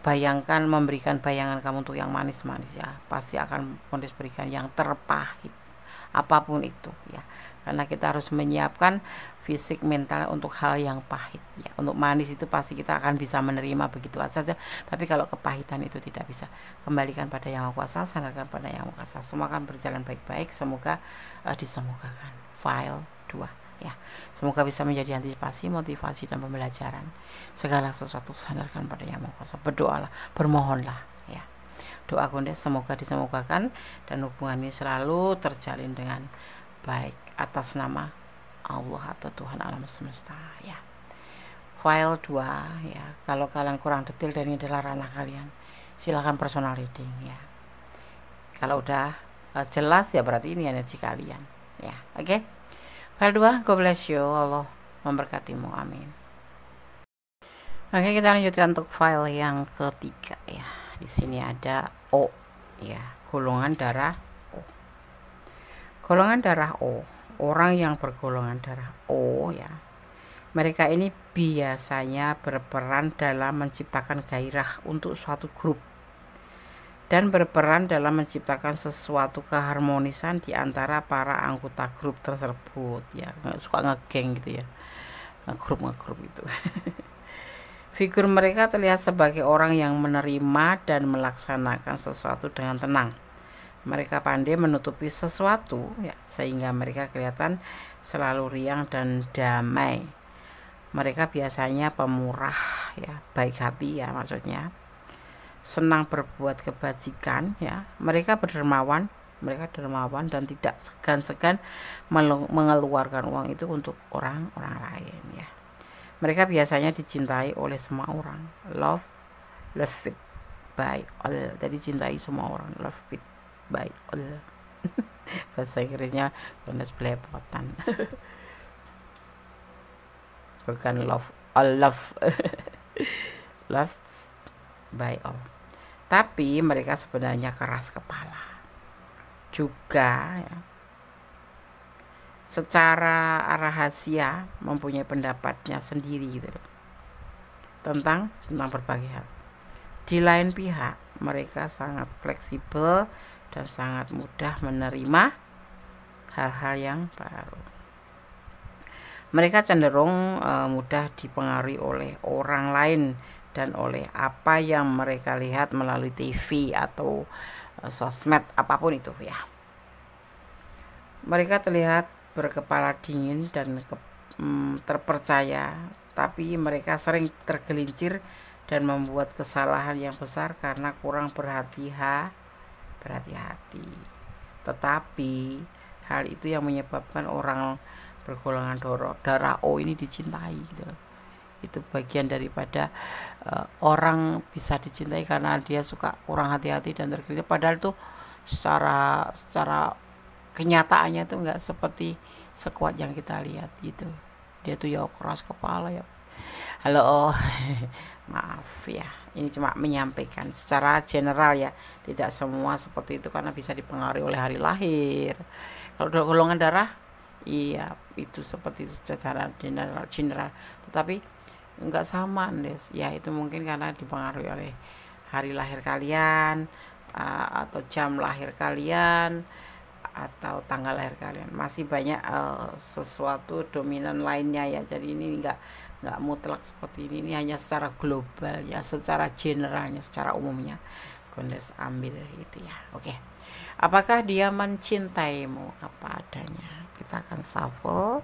bayangkan, memberikan bayangan kamu untuk yang manis-manis ya, pasti akan Bunda berikan yang terpahit apapun itu ya, karena kita harus menyiapkan fisik mental untuk hal yang pahit ya. Untuk manis itu pasti kita akan bisa menerima begitu saja, tapi kalau kepahitan itu tidak bisa. Kembalikan pada Yang Maha Kuasa, sandarkan pada Yang Maha Kuasa, semua akan berjalan baik-baik. Semoga disemogakan. File 2 ya, semoga bisa menjadi antisipasi, motivasi, dan pembelajaran. Segala sesuatu sandarkan pada Yang Maha Kuasa, berdoalah, bermohonlah ya. Doa Gondes semoga disemogakan dan hubungan ini selalu terjalin dengan baik atas nama Allah atau Tuhan alam semesta ya. File 2 ya, kalau kalian kurang detail dan ini adalah ranah kalian, silahkan personal reading ya. Kalau udah jelas ya berarti ini energi kalian ya. Oke. File 2, God bless you, Allah memberkatimu, amin. Oke, kita lanjutkan untuk file yang ketiga ya. Di sini ada O ya, golongan darah O. Golongan darah O, orang yang bergolongan darah O ya, mereka ini biasanya berperan dalam menciptakan gairah untuk suatu grup dan berperan dalam menciptakan sesuatu keharmonisan di antara para anggota grup tersebut ya. Suka ngegeng gitu ya, ngegrup itu. Figur mereka terlihat sebagai orang yang menerima dan melaksanakan sesuatu dengan tenang. Mereka pandai menutupi sesuatu ya, sehingga mereka kelihatan selalu riang dan damai. Mereka biasanya pemurah ya, baik hati ya maksudnya. Senang berbuat kebajikan ya. Mereka dermawan dan tidak segan-segan mengeluarkan uang itu untuk orang-orang lain ya. Mereka biasanya dicintai oleh semua orang. Loved by all. Jadi cintai semua orang. Loved by all. Bahasa Inggrisnya bonus belepotan. Bukan love, all love. Love by all. Tapi mereka sebenarnya keras kepala juga ya. Secara rahasia mempunyai pendapatnya sendiri gitu loh, tentang berbagai hal. Di lain pihak mereka sangat fleksibel dan sangat mudah menerima hal-hal yang baru. Mereka cenderung mudah dipengaruhi oleh orang lain dan oleh apa yang mereka lihat melalui TV atau sosmed apapun itu ya. Mereka terlihat berkepala dingin dan terpercaya, tapi mereka sering tergelincir dan membuat kesalahan yang besar karena kurang berhati-hati berhati-hati. Tetapi hal itu yang menyebabkan orang bergolongan darah O ini dicintai gitu. Itu bagian daripada orang bisa dicintai karena dia suka kurang hati-hati dan terkena, padahal tuh secara kenyataannya tuh nggak seperti sekuat yang kita lihat gitu. Dia tuh ya keras kepala ya. Halo, maaf ya, ini cuma menyampaikan secara general ya, tidak semua seperti itu karena bisa dipengaruhi oleh hari lahir. Kalau golongan darah, iya itu seperti itu secara general, tetapi enggak sama Des ya, itu mungkin karena dipengaruhi oleh hari lahir kalian, atau jam lahir kalian, atau tanggal lahir kalian. Masih banyak sesuatu dominan lainnya ya, jadi ini enggak mutlak seperti ini hanya secara global ya, secara generalnya, secara umumnya Kondes ambil gitu ya. Oke, apakah dia mencintaimu apa adanya? Kita akan shuffle.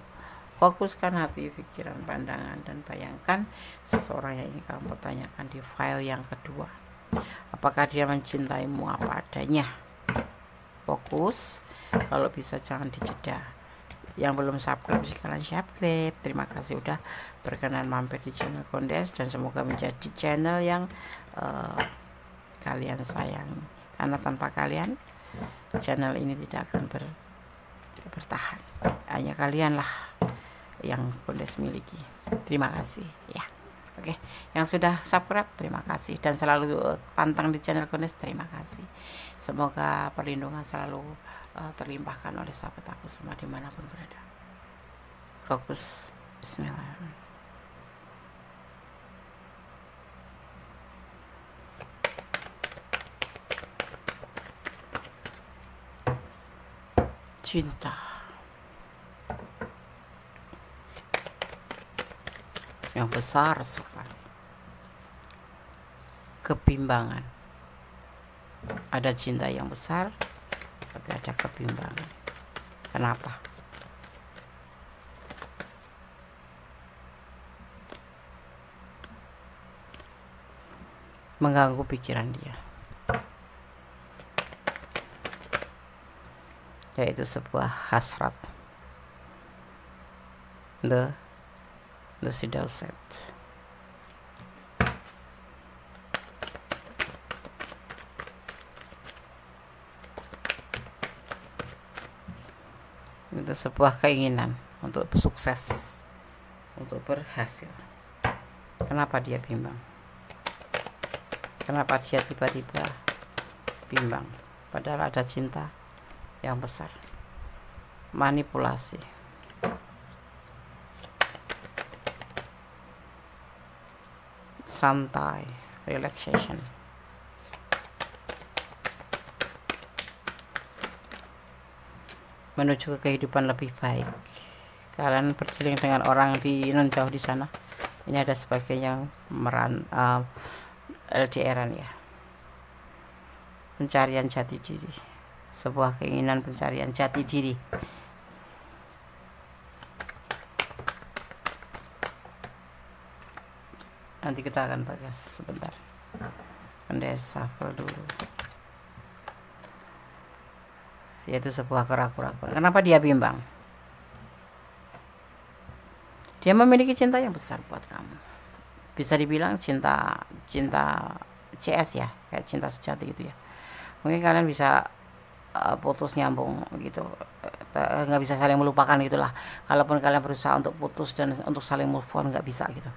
Fokuskan hati, pikiran, pandangan, dan bayangkan seseorang yang ingin kamu pertanyakan di file yang kedua. Apakah dia mencintaimu apa adanya? Fokus. Kalau bisa jangan dijeda. Yang belum subscribe sekalian subscribe. Terima kasih udah berkenan mampir di channel Kondes, dan semoga menjadi channel yang kalian sayang. Karena tanpa kalian channel ini tidak akan bertahan. Hanya kalian lah yang Kondes miliki. Terima kasih ya. Oke, yang sudah subscribe terima kasih, dan selalu pantang di channel Kondes terima kasih. Semoga perlindungan selalu terlimpahkan oleh sahabat aku semua dimanapun berada. Fokus. Bismillahirrahmanirrahim. Cinta yang besar sekali, kebimbangan. Ada cinta yang besar, tapi ada kebimbangan. Kenapa? Mengganggu pikiran dia, yaitu sebuah hasrat. The Siddle set. Itu sebuah keinginan untuk sukses, untuk berhasil. Kenapa dia bimbang? Kenapa dia tiba-tiba bimbang? Padahal ada cinta yang besar. Manipulasi. Santai, relaxation. Menuju ke kehidupan lebih baik. Kalian berkeliling dengan orang di non jauh di sana. Ini ada sebagian yang LDRan ya. Pencarian jati diri. Sebuah keinginan pencarian jati diri. Nanti kita akan bahas sebentar. Kondes shuffle dulu. Yaitu sebuah keraguan. Kenapa dia bimbang? Dia memiliki cinta yang besar buat kamu. Bisa dibilang cinta CS ya, kayak cinta sejati gitu ya. Mungkin kalian bisa putus nyambung gitu, nggak bisa saling melupakan gitulah. Kalaupun kalian berusaha untuk putus dan untuk saling move on, nggak bisa gitu.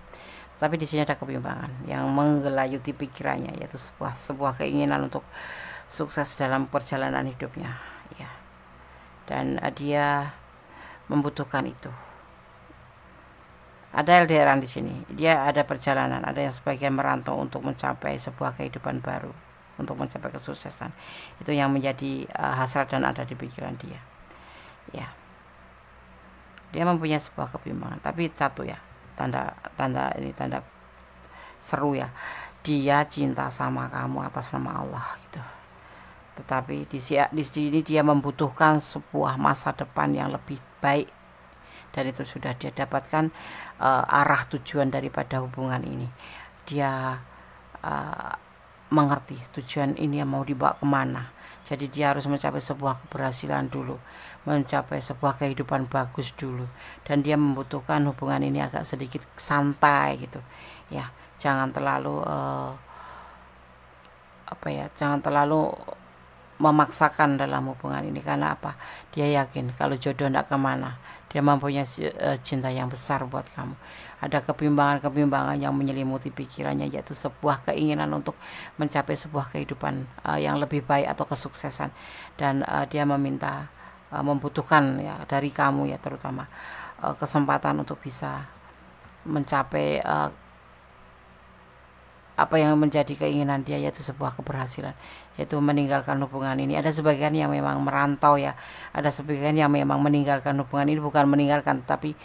Tapi di sini ada kebimbangan yang menggelayuti pikirannya, yaitu sebuah keinginan untuk sukses dalam perjalanan hidupnya, ya. Dan dia membutuhkan itu. Ada LDRan di sini. Dia ada perjalanan, ada yang sebagian merantau untuk mencapai sebuah kehidupan baru, untuk mencapai kesuksesan. Itu yang menjadi hasrat dan ada di pikiran dia. Ya. Dia mempunyai sebuah kebimbangan, tapi satu ya. Tanda seru ya, dia cinta sama kamu atas nama Allah gitu. Tetapi di sini dia membutuhkan sebuah masa depan yang lebih baik, dan itu sudah dia dapatkan arah tujuan daripada hubungan ini. Dia mengerti tujuan ini yang mau dibawa kemana. Jadi dia harus mencapai sebuah keberhasilan dulu, mencapai sebuah kehidupan bagus dulu, dan dia membutuhkan hubungan ini agak sedikit santai gitu ya. Jangan terlalu jangan terlalu memaksakan dalam hubungan ini. Karena apa? Dia yakin kalau jodoh tidak kemana, dia mempunyai cinta yang besar buat kamu. Ada kebimbangan-kebimbangan yang menyelimuti pikirannya, yaitu sebuah keinginan untuk mencapai sebuah kehidupan yang lebih baik atau kesuksesan. Dan dia membutuhkan ya dari kamu ya, terutama kesempatan untuk bisa mencapai apa yang menjadi keinginan dia, yaitu sebuah keberhasilan, yaitu meninggalkan hubungan ini. Ada sebagian yang memang merantau ya, ada sebagian yang memang meninggalkan hubungan ini, bukan meninggalkan tapi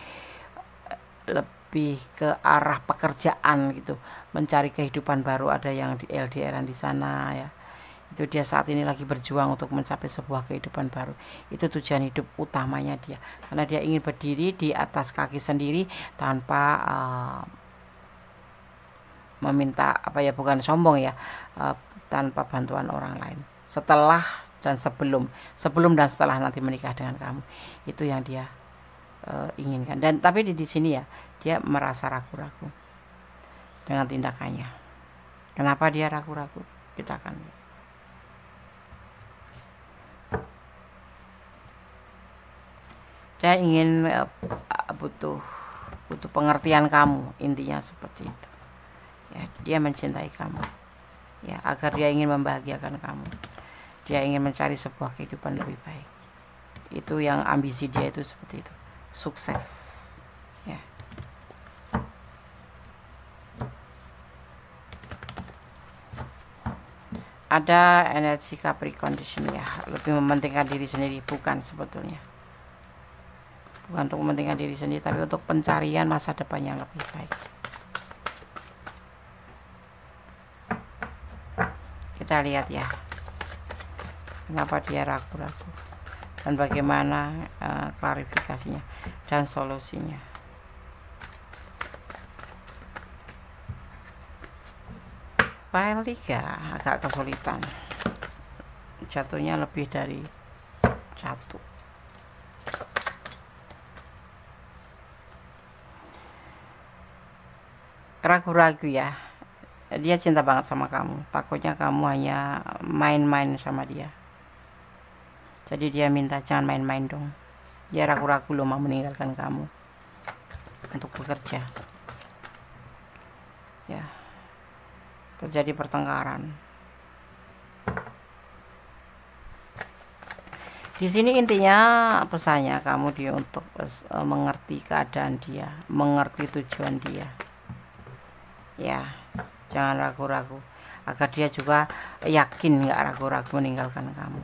lebih ke arah pekerjaan gitu, mencari kehidupan baru. Ada yang di LDRan di sana ya, itu dia saat ini lagi berjuang untuk mencapai sebuah kehidupan baru. Itu tujuan hidup utamanya dia, karena dia ingin berdiri di atas kaki sendiri tanpa meminta bukan sombong ya, tanpa bantuan orang lain. Setelah dan sebelum dan setelah nanti menikah dengan kamu, itu yang dia inginkan. Dan tapi di sini ya, dia merasa ragu-ragu dengan tindakannya. Kenapa dia ragu-ragu? Kita akan lihat. Dia ingin butuh pengertian kamu, intinya seperti itu ya. Dia mencintai kamu ya, agar dia ingin membahagiakan kamu. Dia ingin mencari sebuah kehidupan lebih baik. Itu yang ambisi dia itu seperti itu, sukses ya. Ada energi Capricorn di sini ya, lebih mementingkan diri sendiri, bukan sebetulnya bukan untuk mementingkan diri sendiri, tapi untuk pencarian masa depan yang lebih baik. Kita lihat ya, kenapa dia ragu-ragu dan bagaimana klarifikasinya dan solusinya. File 3 agak kesulitan, jatuhnya lebih dari 1. Ragu-ragu ya, dia cinta banget sama kamu, takutnya kamu hanya main-main sama dia. Jadi dia minta jangan main-main dong. Dia ragu-ragu loh mau meninggalkan kamu untuk bekerja ya. Terjadi pertengkaran di sini. Intinya pesannya kamu dia untuk mengerti keadaan dia, mengerti tujuan dia ya. Jangan ragu-ragu, agar dia juga yakin, nggak ragu-ragu meninggalkan kamu.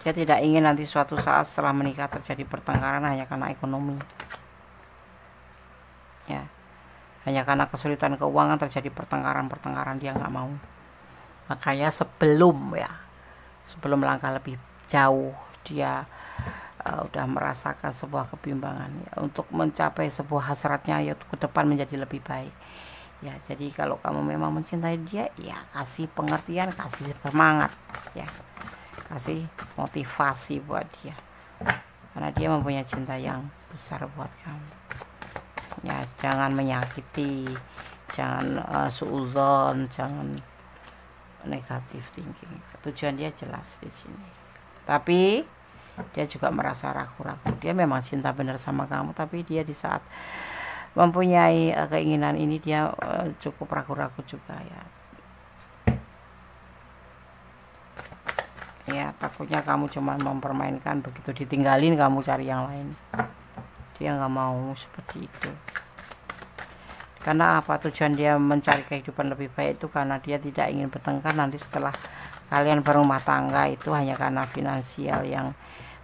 Dia tidak ingin nanti suatu saat setelah menikah terjadi pertengkaran hanya karena ekonomi ya, hanya karena kesulitan keuangan terjadi pertengkaran. Dia nggak mau. Makanya sebelum melangkah lebih jauh, dia udah merasakan sebuah kebimbangan ya, untuk mencapai sebuah hasratnya yaitu ke depan menjadi lebih baik ya. Jadi kalau kamu memang mencintai dia ya, kasih pengertian, kasih semangat ya, kasih motivasi buat dia, karena dia mempunyai cinta yang besar buat kamu ya. Jangan menyakiti, jangan suudzon, jangan negatif thinking. Tujuan dia jelas di sini, tapi dia juga merasa ragu-ragu. Dia memang cinta benar sama kamu, tapi dia di saat mempunyai keinginan ini dia cukup ragu-ragu juga ya. Ya takutnya kamu cuma mempermainkan, begitu ditinggalin kamu cari yang lain. Dia nggak mau seperti itu. Karena apa? Tujuan dia mencari kehidupan lebih baik itu karena dia tidak ingin bertengkar nanti setelah kalian berumah tangga, itu hanya karena finansial yang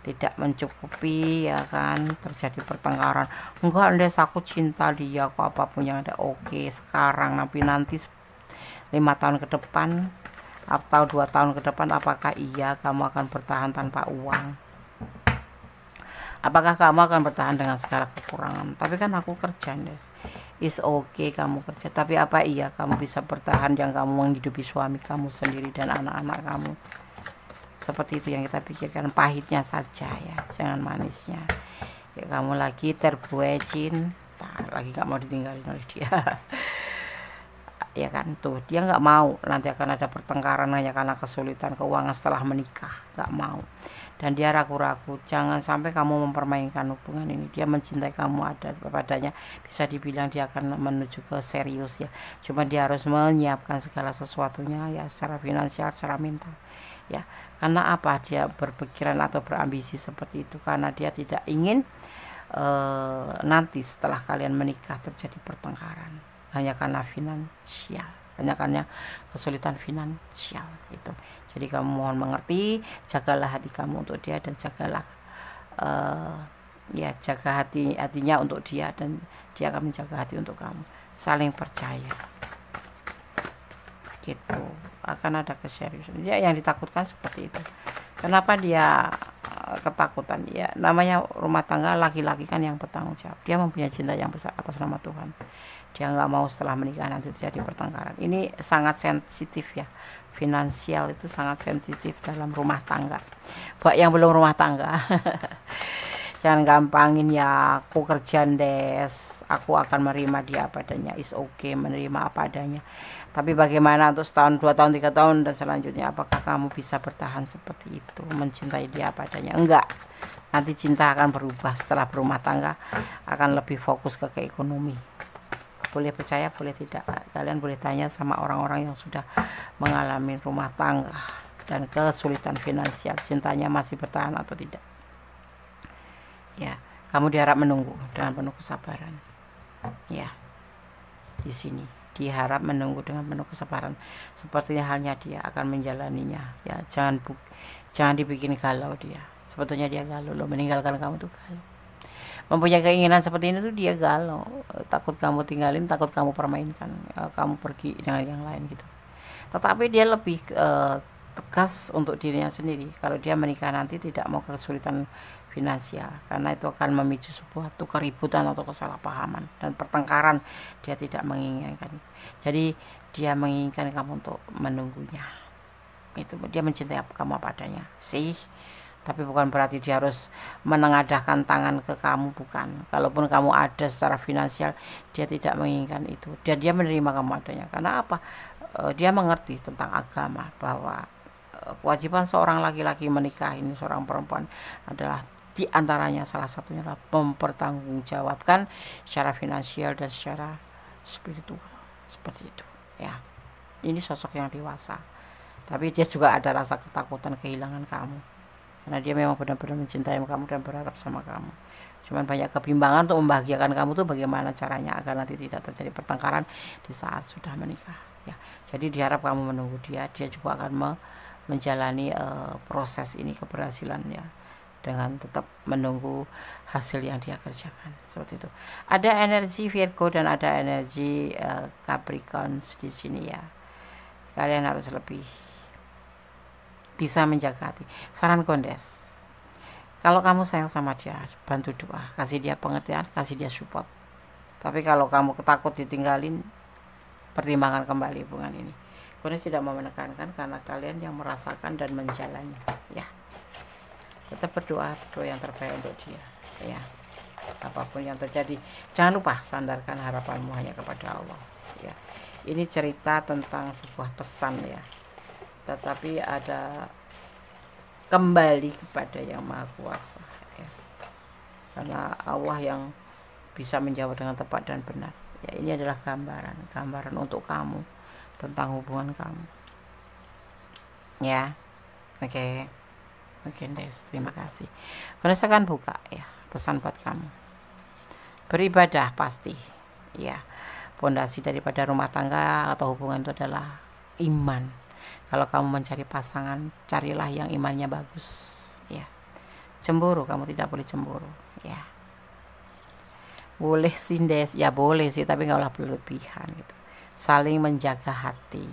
tidak mencukupi ya kan, terjadi pertengkaran. Enggak, Andes, aku cinta dia kok, apapun yang ada oke sekarang, tapi nanti 5 tahun ke depan atau 2 tahun ke depan, apakah iya kamu akan bertahan tanpa uang? Apakah kamu akan bertahan dengan segala kekurangan? Tapi kan aku kerja, Des. Is okay kamu kerja, tapi apa iya kamu bisa bertahan yang kamu menghidupi suami kamu sendiri dan anak-anak kamu? Seperti itu yang kita pikirkan, pahitnya saja ya, jangan manisnya. Ya, kamu lagi terbuai cinta, lagi gak mau ditinggalin oleh dia. Ya kan, tuh dia nggak mau nanti akan ada pertengkaran hanya karena kesulitan keuangan setelah menikah, nggak mau. Dan dia ragu-ragu, jangan sampai kamu mempermainkan hubungan ini. Dia mencintai kamu ada padanya, bisa dibilang dia akan menuju ke serius ya, cuma dia harus menyiapkan segala sesuatunya ya, secara finansial, secara mental ya. Karena apa dia berpikiran atau berambisi seperti itu? Karena dia tidak ingin nanti setelah kalian menikah terjadi pertengkaran hanya karena finansial, hanya karena kesulitan finansial itu. Jadi kamu mohon mengerti, jagalah hati kamu untuk dia, dan jagalah ya, jaga hatinya untuk dia, dan dia akan menjaga hati untuk kamu. Saling percaya gitu, akan ada keseriusan. Dia yang ditakutkan seperti itu. Kenapa dia ketakutan? Ya namanya rumah tangga, laki-laki kan yang bertanggung jawab. Dia mempunyai cinta yang besar atas nama Tuhan. Dia nggak mau setelah menikah nanti terjadi pertengkaran. Ini sangat sensitif ya, finansial itu sangat sensitif dalam rumah tangga. Buat yang belum rumah tangga jangan gampangin ya, aku kerja, Des, aku akan menerima dia apa adanya. Is okay menerima apa adanya, tapi bagaimana untuk setahun, 2 tahun, 3 tahun dan selanjutnya? Apakah kamu bisa bertahan seperti itu, mencintai dia apa adanya? Enggak, nanti cinta akan berubah. Setelah berumah tangga akan lebih fokus ke ekonomi. Boleh percaya, boleh tidak. Kalian boleh tanya sama orang-orang yang sudah mengalami rumah tangga dan kesulitan finansial, cintanya masih bertahan atau tidak. Ya, kamu diharap menunggu dengan penuh kesabaran. Ya, di sini diharap menunggu dengan penuh kesabaran. Sepertinya halnya dia akan menjalaninya. Ya, jangan dibikin galau dia. Sebetulnya dia galau loh, meninggalkan kamu tuh galau. Mempunyai keinginan seperti ini tuh dia galau, takut kamu tinggalin, takut kamu permainkan, kamu pergi dengan yang lain gitu. Tetapi dia lebih tegas untuk dirinya sendiri. Kalau dia menikah nanti tidak mau kesulitan finansial, karena itu akan memicu sebuah keributan atau kesalahpahaman dan pertengkaran. Dia tidak menginginkan. Jadi dia menginginkan kamu untuk menunggunya. Itu dia mencintai kamu apa adanya sih. Tapi bukan berarti dia harus menengadahkan tangan ke kamu, bukan. Kalaupun kamu ada secara finansial, dia tidak menginginkan itu. Dan dia menerima kamu adanya. Karena apa? Dia mengerti tentang agama, bahwa kewajiban seorang laki-laki menikahi seorang perempuan adalah diantaranya, salah satunya adalah mempertanggungjawabkan secara finansial dan secara spiritual. Seperti itu ya. Ini sosok yang dewasa. Tapi dia juga ada rasa ketakutan kehilangan kamu, karena dia memang benar-benar mencintai kamu dan berharap sama kamu. Cuman banyak kebimbangan untuk membahagiakan kamu tuh bagaimana caranya agar nanti tidak terjadi pertengkaran di saat sudah menikah ya. Jadi diharap kamu menunggu dia juga akan menjalani proses ini, keberhasilan ya, dengan tetap menunggu hasil yang dia kerjakan. Seperti itu. Ada energi Virgo dan ada energi Capricorn di sini ya. Kalian harus lebih bisa menjaga hati. Saran Kondes, kalau kamu sayang sama dia, bantu doa, kasih dia pengertian, kasih dia support. Tapi kalau kamu takut ditinggalin, pertimbangkan kembali hubungan ini. Kondes tidak mau menekankan, karena kalian yang merasakan dan menjalani ya. Tetap berdoa yang terbaik untuk dia ya. Apapun yang terjadi, jangan lupa sandarkan harapanmu hanya kepada Allah ya. Ini cerita tentang sebuah pesan ya, tetapi ada kembali kepada yang Maha Kuasa ya. Karena Allah yang bisa menjawab dengan tepat dan benar ya. Ini adalah gambaran untuk kamu tentang hubungan kamu ya. Oke, Des, terima kasih. Saya akan buka ya pesan buat kamu. Beribadah pasti ya. Pondasi daripada rumah tangga atau hubungan itu adalah iman. Kalau kamu mencari pasangan, carilah yang imannya bagus ya. Cemburu, kamu tidak boleh cemburu ya. Boleh sih, Des, ya boleh sih, tapi nggak boleh berlebihan gitu. Saling menjaga hati.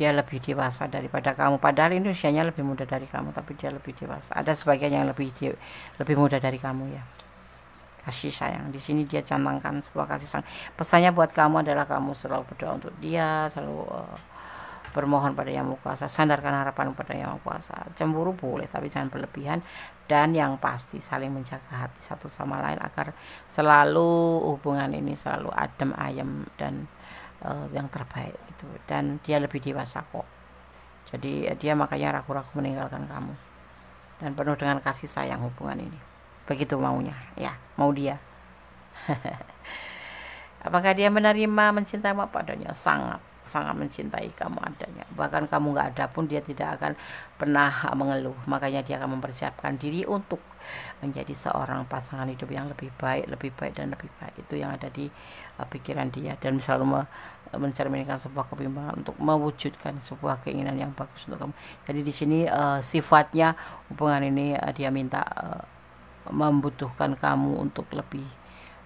dia lebih dewasa daripada kamu, padahal ini usianya lebih muda dari kamu, tapi dia lebih dewasa. Ada sebagian yang lebih muda dari kamu ya. Kasih sayang di sini dia canangkan sebuah kasih sayang. Pesannya buat kamu adalah kamu selalu berdoa untuk dia, selalu bermohon pada Yang Maha Kuasa, sandarkan harapan pada Yang Maha Kuasa. Cemburu boleh tapi jangan berlebihan, dan yang pasti saling menjaga hati satu sama lain agar selalu hubungan ini selalu adem ayem dan yang terbaik gitu. Dan dia lebih dewasa kok, jadi dia makanya ragu-ragu meninggalkan kamu, dan penuh dengan kasih sayang hubungan ini. Begitu maunya ya, mau dia. Apakah dia menerima, mencintaimu apa adanya? Sangat mencintai kamu adanya. Bahkan kamu nggak ada pun dia tidak akan pernah mengeluh. Makanya dia akan mempersiapkan diri untuk menjadi seorang pasangan hidup yang lebih baik dan lebih baik. Itu yang ada di pikiran dia, dan selalu mencerminkan sebuah kebimbangan untuk mewujudkan sebuah keinginan yang bagus untuk kamu. Jadi di sini sifatnya hubungan ini dia minta membutuhkan kamu untuk lebih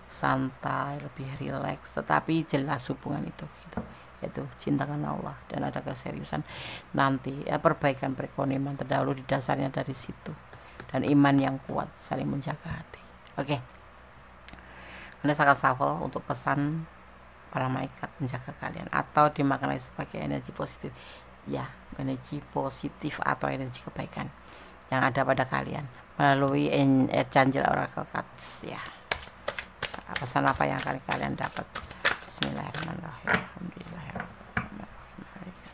santai, lebih rileks, tetapi jelas hubungan itu gitu, yaitu cinta karena Allah dan ada keseriusan nanti perbaikan perekonomian terdahulu di dasarnya dari situ, dan iman yang kuat saling menjaga hati. Oke. Anda sangat shuffle untuk pesan para malaikat menjaga kalian, atau dimaknai sebagai energi positif ya, energi positif atau energi kebaikan yang ada pada kalian melalui Archangel Oracle Cards ya. Pesan apa yang akan kalian dapat? Bismillahirrahmanirrahim. Alhamdulillahirrahmanirrahim.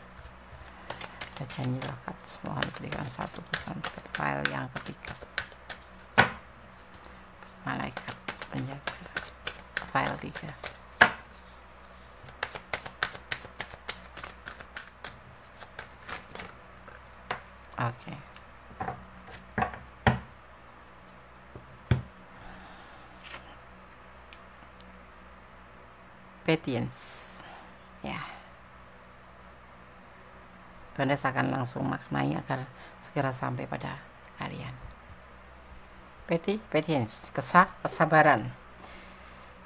Archangel Cards, mohon berikan satu pesan ke file yang ketiga. Malaikat penjaga file 3. Oke. Patience ya. Anda akan langsung maknai agar segera sampai pada kalian. Patience, kesabaran.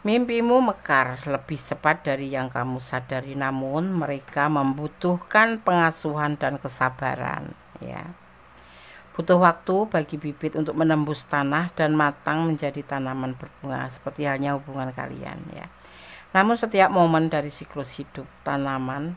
Mimpimu mekar lebih cepat dari yang kamu sadari, namun mereka membutuhkan pengasuhan dan kesabaran ya. Butuh waktu bagi bibit untuk menembus tanah dan matang menjadi tanaman berbunga, seperti halnya hubungan kalian ya. Namun setiap momen dari siklus hidup tanaman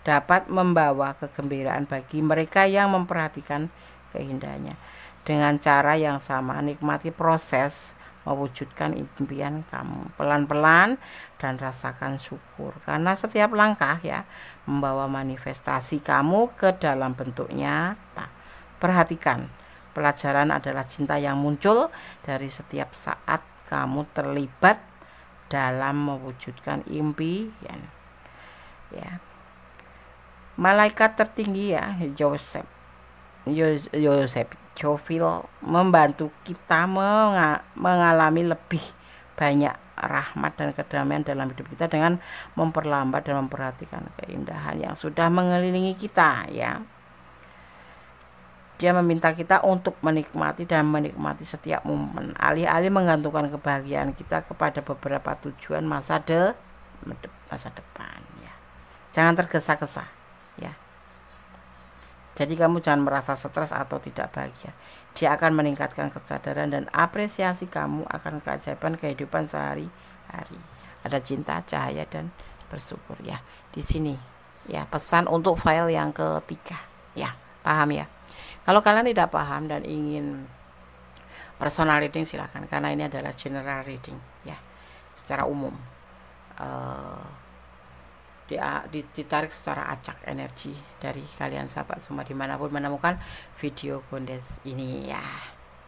dapat membawa kegembiraan bagi mereka yang memperhatikan keindahannya. Dengan cara yang sama, nikmati proses mewujudkan impian kamu pelan-pelan dan rasakan syukur, karena setiap langkah ya membawa manifestasi kamu ke dalam bentuk nyata. Perhatikan, pelajaran adalah cinta yang muncul dari setiap saat kamu terlibat dalam mewujudkan impian ya. Malaikat tertinggi ya, Joseph Jovil membantu kita mengalami lebih banyak rahmat dan kedamaian dalam hidup kita dengan memperlambat dan memperhatikan keindahan yang sudah mengelilingi kita ya. Dia meminta kita untuk menikmati setiap momen, alih-alih menggantungkan kebahagiaan kita kepada beberapa tujuan masa depan ya. Jangan tergesa-gesa ya. Jadi kamu jangan merasa stres atau tidak bahagia. Dia akan meningkatkan kesadaran dan apresiasi kamu akan keajaiban kehidupan sehari-hari. Ada cinta, cahaya, dan bersyukur ya. Di sini ya pesan untuk file yang ketiga ya. Paham ya? Kalau kalian tidak paham dan ingin personal reading silakan, karena ini adalah general reading ya, secara umum. Ditarik secara acak energi dari kalian sahabat semua dimanapun menemukan video Gondes ini ya.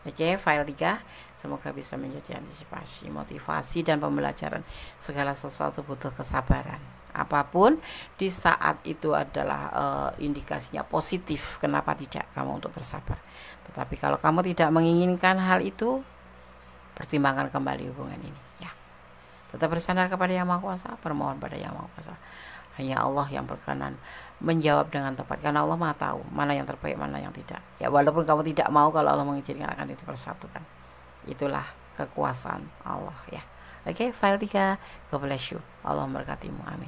Oke, file 3 semoga bisa menjadi antisipasi, motivasi, dan pembelajaran. Segala sesuatu butuh kesabaran. Apapun di saat itu adalah indikasinya positif, kenapa tidak kamu untuk bersabar. Tetapi kalau kamu tidak menginginkan hal itu, pertimbangkan kembali hubungan ini ya. Tetap bersandar kepada Yang Maha Kuasa, bermohon pada Yang Maha Kuasa. Hanya Allah yang berkenan menjawab dengan tepat, karena Allah Maha tahu mana yang terbaik, mana yang tidak ya. Walaupun kamu tidak mau, kalau Allah mengizinkan akan dipersatukan. Itulah kekuasaan Allah ya. Oke, file 3. God bless you. Allah memberkatimu. Amin.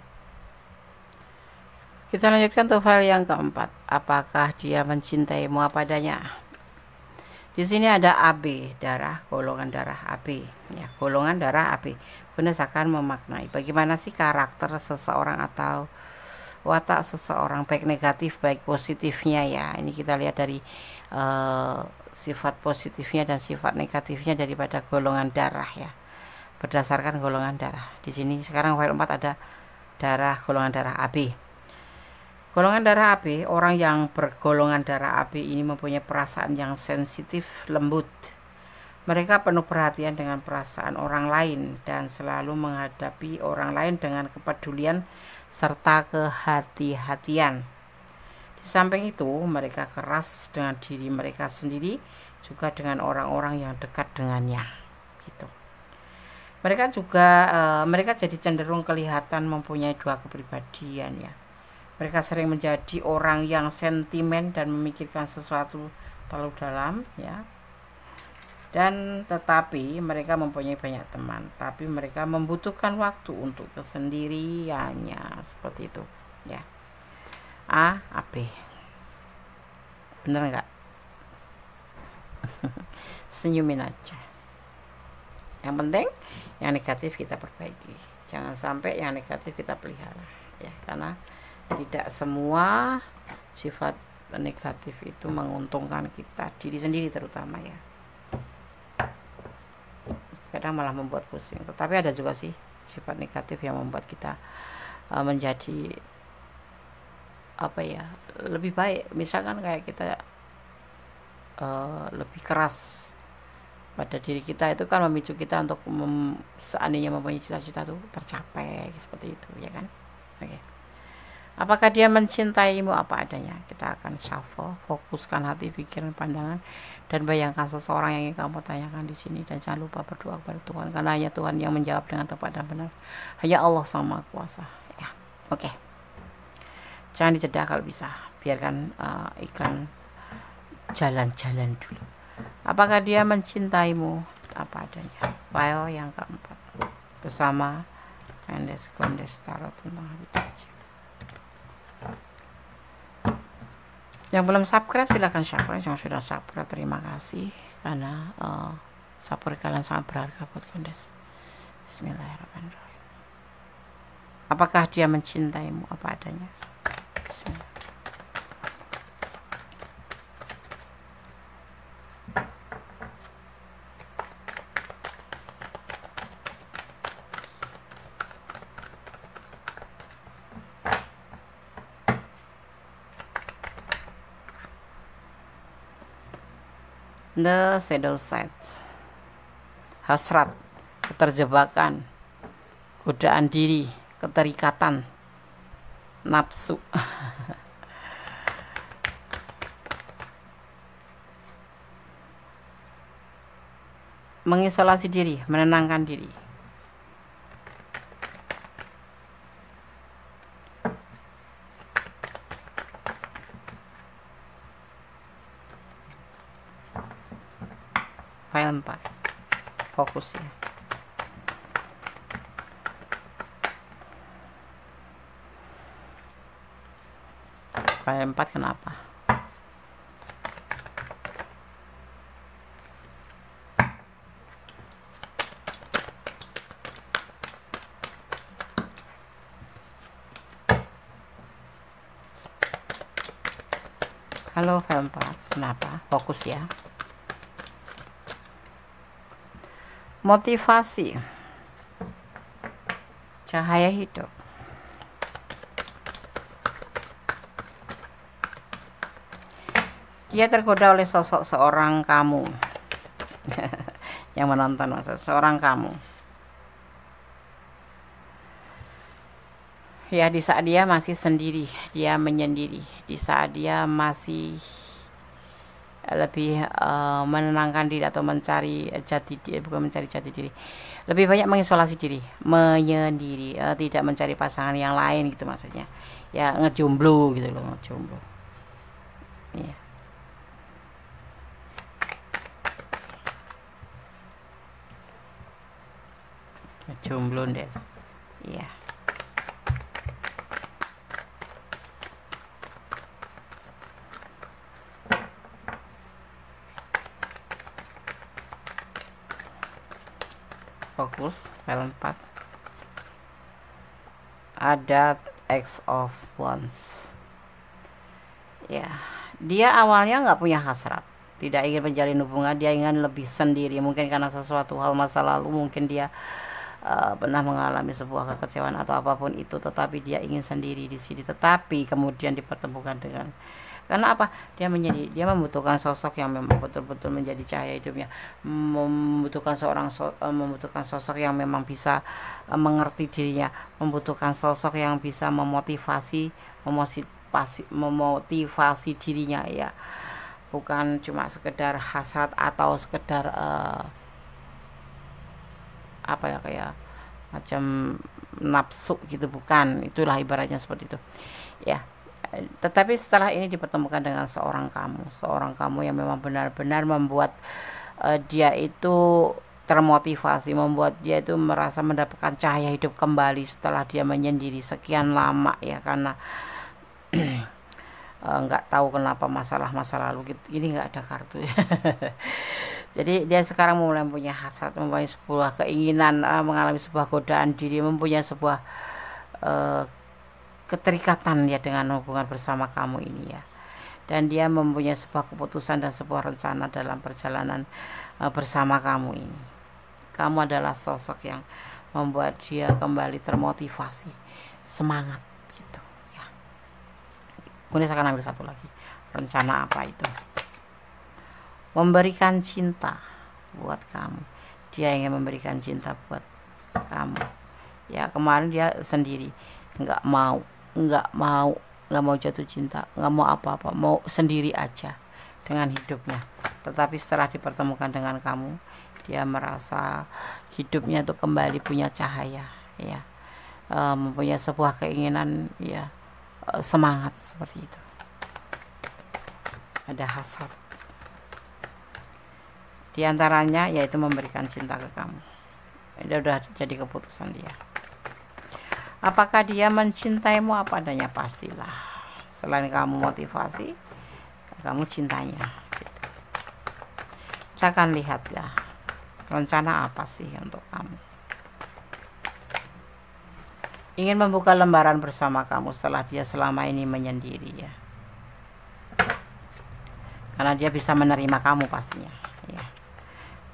Kita lanjutkan tuh file yang keempat. Apakah dia mencintaimu apa adanya? Di sini ada AB, darah, golongan darah AB, ya, golongan darah AB. Kemudian akan memaknai bagaimana sih karakter seseorang atau watak seseorang, baik negatif baik positifnya ya. Ini kita lihat dari sifat positifnya dan sifat negatifnya daripada golongan darah ya. Berdasarkan golongan darah. Di sini sekarang file 4 ada darah, golongan darah AB. Golongan darah AB, orang yang bergolongan darah AB ini mempunyai perasaan yang sensitif, lembut. Mereka penuh perhatian dengan perasaan orang lain dan selalu menghadapi orang lain dengan kepedulian serta kehati-hatian. Di samping itu, mereka keras dengan diri mereka sendiri, juga dengan orang-orang yang dekat dengannya. Gitu. Mereka jadi cenderung kelihatan mempunyai dua kepribadian ya. Mereka sering menjadi orang yang sentimen dan memikirkan sesuatu terlalu dalam ya. Dan tetapi mereka mempunyai banyak teman, tapi mereka membutuhkan waktu untuk kesendiriannya, seperti itu ya. A, AB. Bener nggak? Senyumin aja. Yang penting yang negatif kita perbaiki, jangan sampai yang negatif kita pelihara ya, karena tidak semua sifat negatif itu menguntungkan kita, diri sendiri terutama ya. Kadang malah membuat pusing. Tetapi ada juga sih sifat negatif yang membuat kita menjadi apa ya, lebih baik. Misalkan kayak kita lebih keras pada diri kita, itu kan memicu kita untuk seandainya mempunyai cita-cita itu tercapai seperti itu ya kan. Oke. Apakah dia mencintaimu apa adanya? Kita akan shuffle, fokuskan hati, pikiran, pandangan, dan bayangkan seseorang yang ingin kamu tanyakan di sini. Dan jangan lupa berdoa kepada Tuhan, karena hanya Tuhan yang menjawab dengan tepat dan benar. Hanya Allah Sang Maha Kuasa. Ya, oke. Jangan dijeda kalau bisa. Biarkan iklan jalan-jalan dulu. Apakah dia mencintaimu apa adanya? File yang keempat bersama Mendes Kondes Tarot tentang hari. Yang belum subscribe silahkan subscribe, yang sudah subscribe terima kasih, karena subscribe kalian sangat berharga buat Kondes. Bismillahirrahmanirrahim. Apakah dia mencintaimu apa adanya? Bismillah. The shadow side, hasrat, keterjebakan, godaan diri, keterikatan, nafsu. Mengisolasi diri, menenangkan diri. File 4, fokus ya. File 4 kenapa? Halo file 4, kenapa? Fokus ya. Motivasi, cahaya hidup. Dia tergoda oleh sosok seorang kamu. Yang menonton maksud seorang kamu. Ya, di saat dia masih sendiri, dia menyendiri. Di saat dia masih lebih menenangkan diri atau mencari jati diri, bukan mencari jati diri, lebih banyak mengisolasi diri, menyendiri, tidak mencari pasangan yang lain gitu maksudnya ya, ngejomblo gitu loh, ngejomblo iya. Ngejomblo des iya. fokus file 4, ada X of Wands. Ya, dia awalnya nggak punya hasrat, tidak ingin menjalin hubungan, dia ingin lebih sendiri, mungkin karena sesuatu hal masa lalu, mungkin dia pernah mengalami sebuah kekecewaan atau apapun itu, tetapi dia ingin sendiri di sini. Tetapi kemudian dipertemukan dengan, karena apa, dia membutuhkan sosok yang memang betul-betul menjadi cahaya hidupnya, membutuhkan membutuhkan sosok yang memang bisa mengerti dirinya, membutuhkan sosok yang bisa memotivasi dirinya, ya, bukan cuma sekedar hasrat atau sekedar apa ya, kayak macam nafsu gitu, bukan, itulah ibaratnya seperti itu, ya. Tetapi setelah ini dipertemukan dengan seorang kamu yang memang benar-benar membuat dia itu termotivasi, membuat dia itu merasa mendapatkan cahaya hidup kembali setelah dia menyendiri sekian lama, ya, karena nggak tahu kenapa masa lalu gitu, ini nggak ada kartu. Jadi dia sekarang mulai punya hasrat, mempunyai sebuah keinginan, mengalami sebuah godaan diri, mempunyai sebuah keterikatan ya dengan hubungan bersama kamu ini, ya. Dan dia mempunyai sebuah keputusan dan sebuah rencana dalam perjalanan bersama kamu ini. Kamu adalah sosok yang membuat dia kembali termotivasi, semangat gitu, ya. Kemudian saya akan ambil satu lagi. Rencana apa itu? Memberikan cinta buat kamu. Dia ingin memberikan cinta buat kamu, ya. Kemarin dia sendiri, nggak mau jatuh cinta, nggak mau apa-apa, mau sendiri aja dengan hidupnya. Tetapi setelah dipertemukan dengan kamu, dia merasa hidupnya itu kembali punya cahaya, ya, mempunyai sebuah keinginan, ya, semangat seperti itu. Ada hasrat di antaranya, yaitu memberikan cinta ke kamu. Itu udah jadi keputusan dia. Apakah dia mencintaimu apa adanya? Pastilah. Selain kamu motivasi, kamu cintanya. Gitu. Kita akan lihat, ya, rencana apa sih untuk kamu. Ingin membuka lembaran bersama kamu setelah dia selama ini menyendiri, ya. Karena dia bisa menerima kamu pastinya, ya.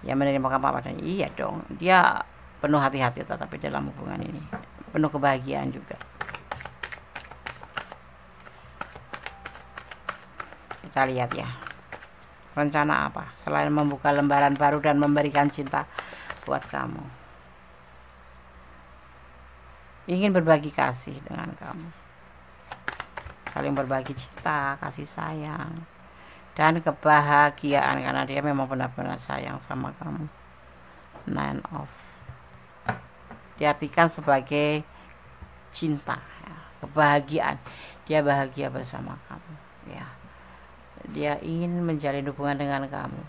Ya, menerima kamu apa adanya. Iya dong, dia penuh hati-hati tetapi dalam hubungan ini penuh kebahagiaan juga. Kita lihat, ya, rencana apa selain membuka lembaran baru dan memberikan cinta buat kamu. Ingin berbagi kasih dengan kamu, saling berbagi cinta, kasih sayang, dan kebahagiaan, karena dia memang benar-benar sayang sama kamu. Nine of diartikan sebagai cinta, ya, kebahagiaan. Dia bahagia bersama kamu, ya. Dia ingin menjalin hubungan dengan kamu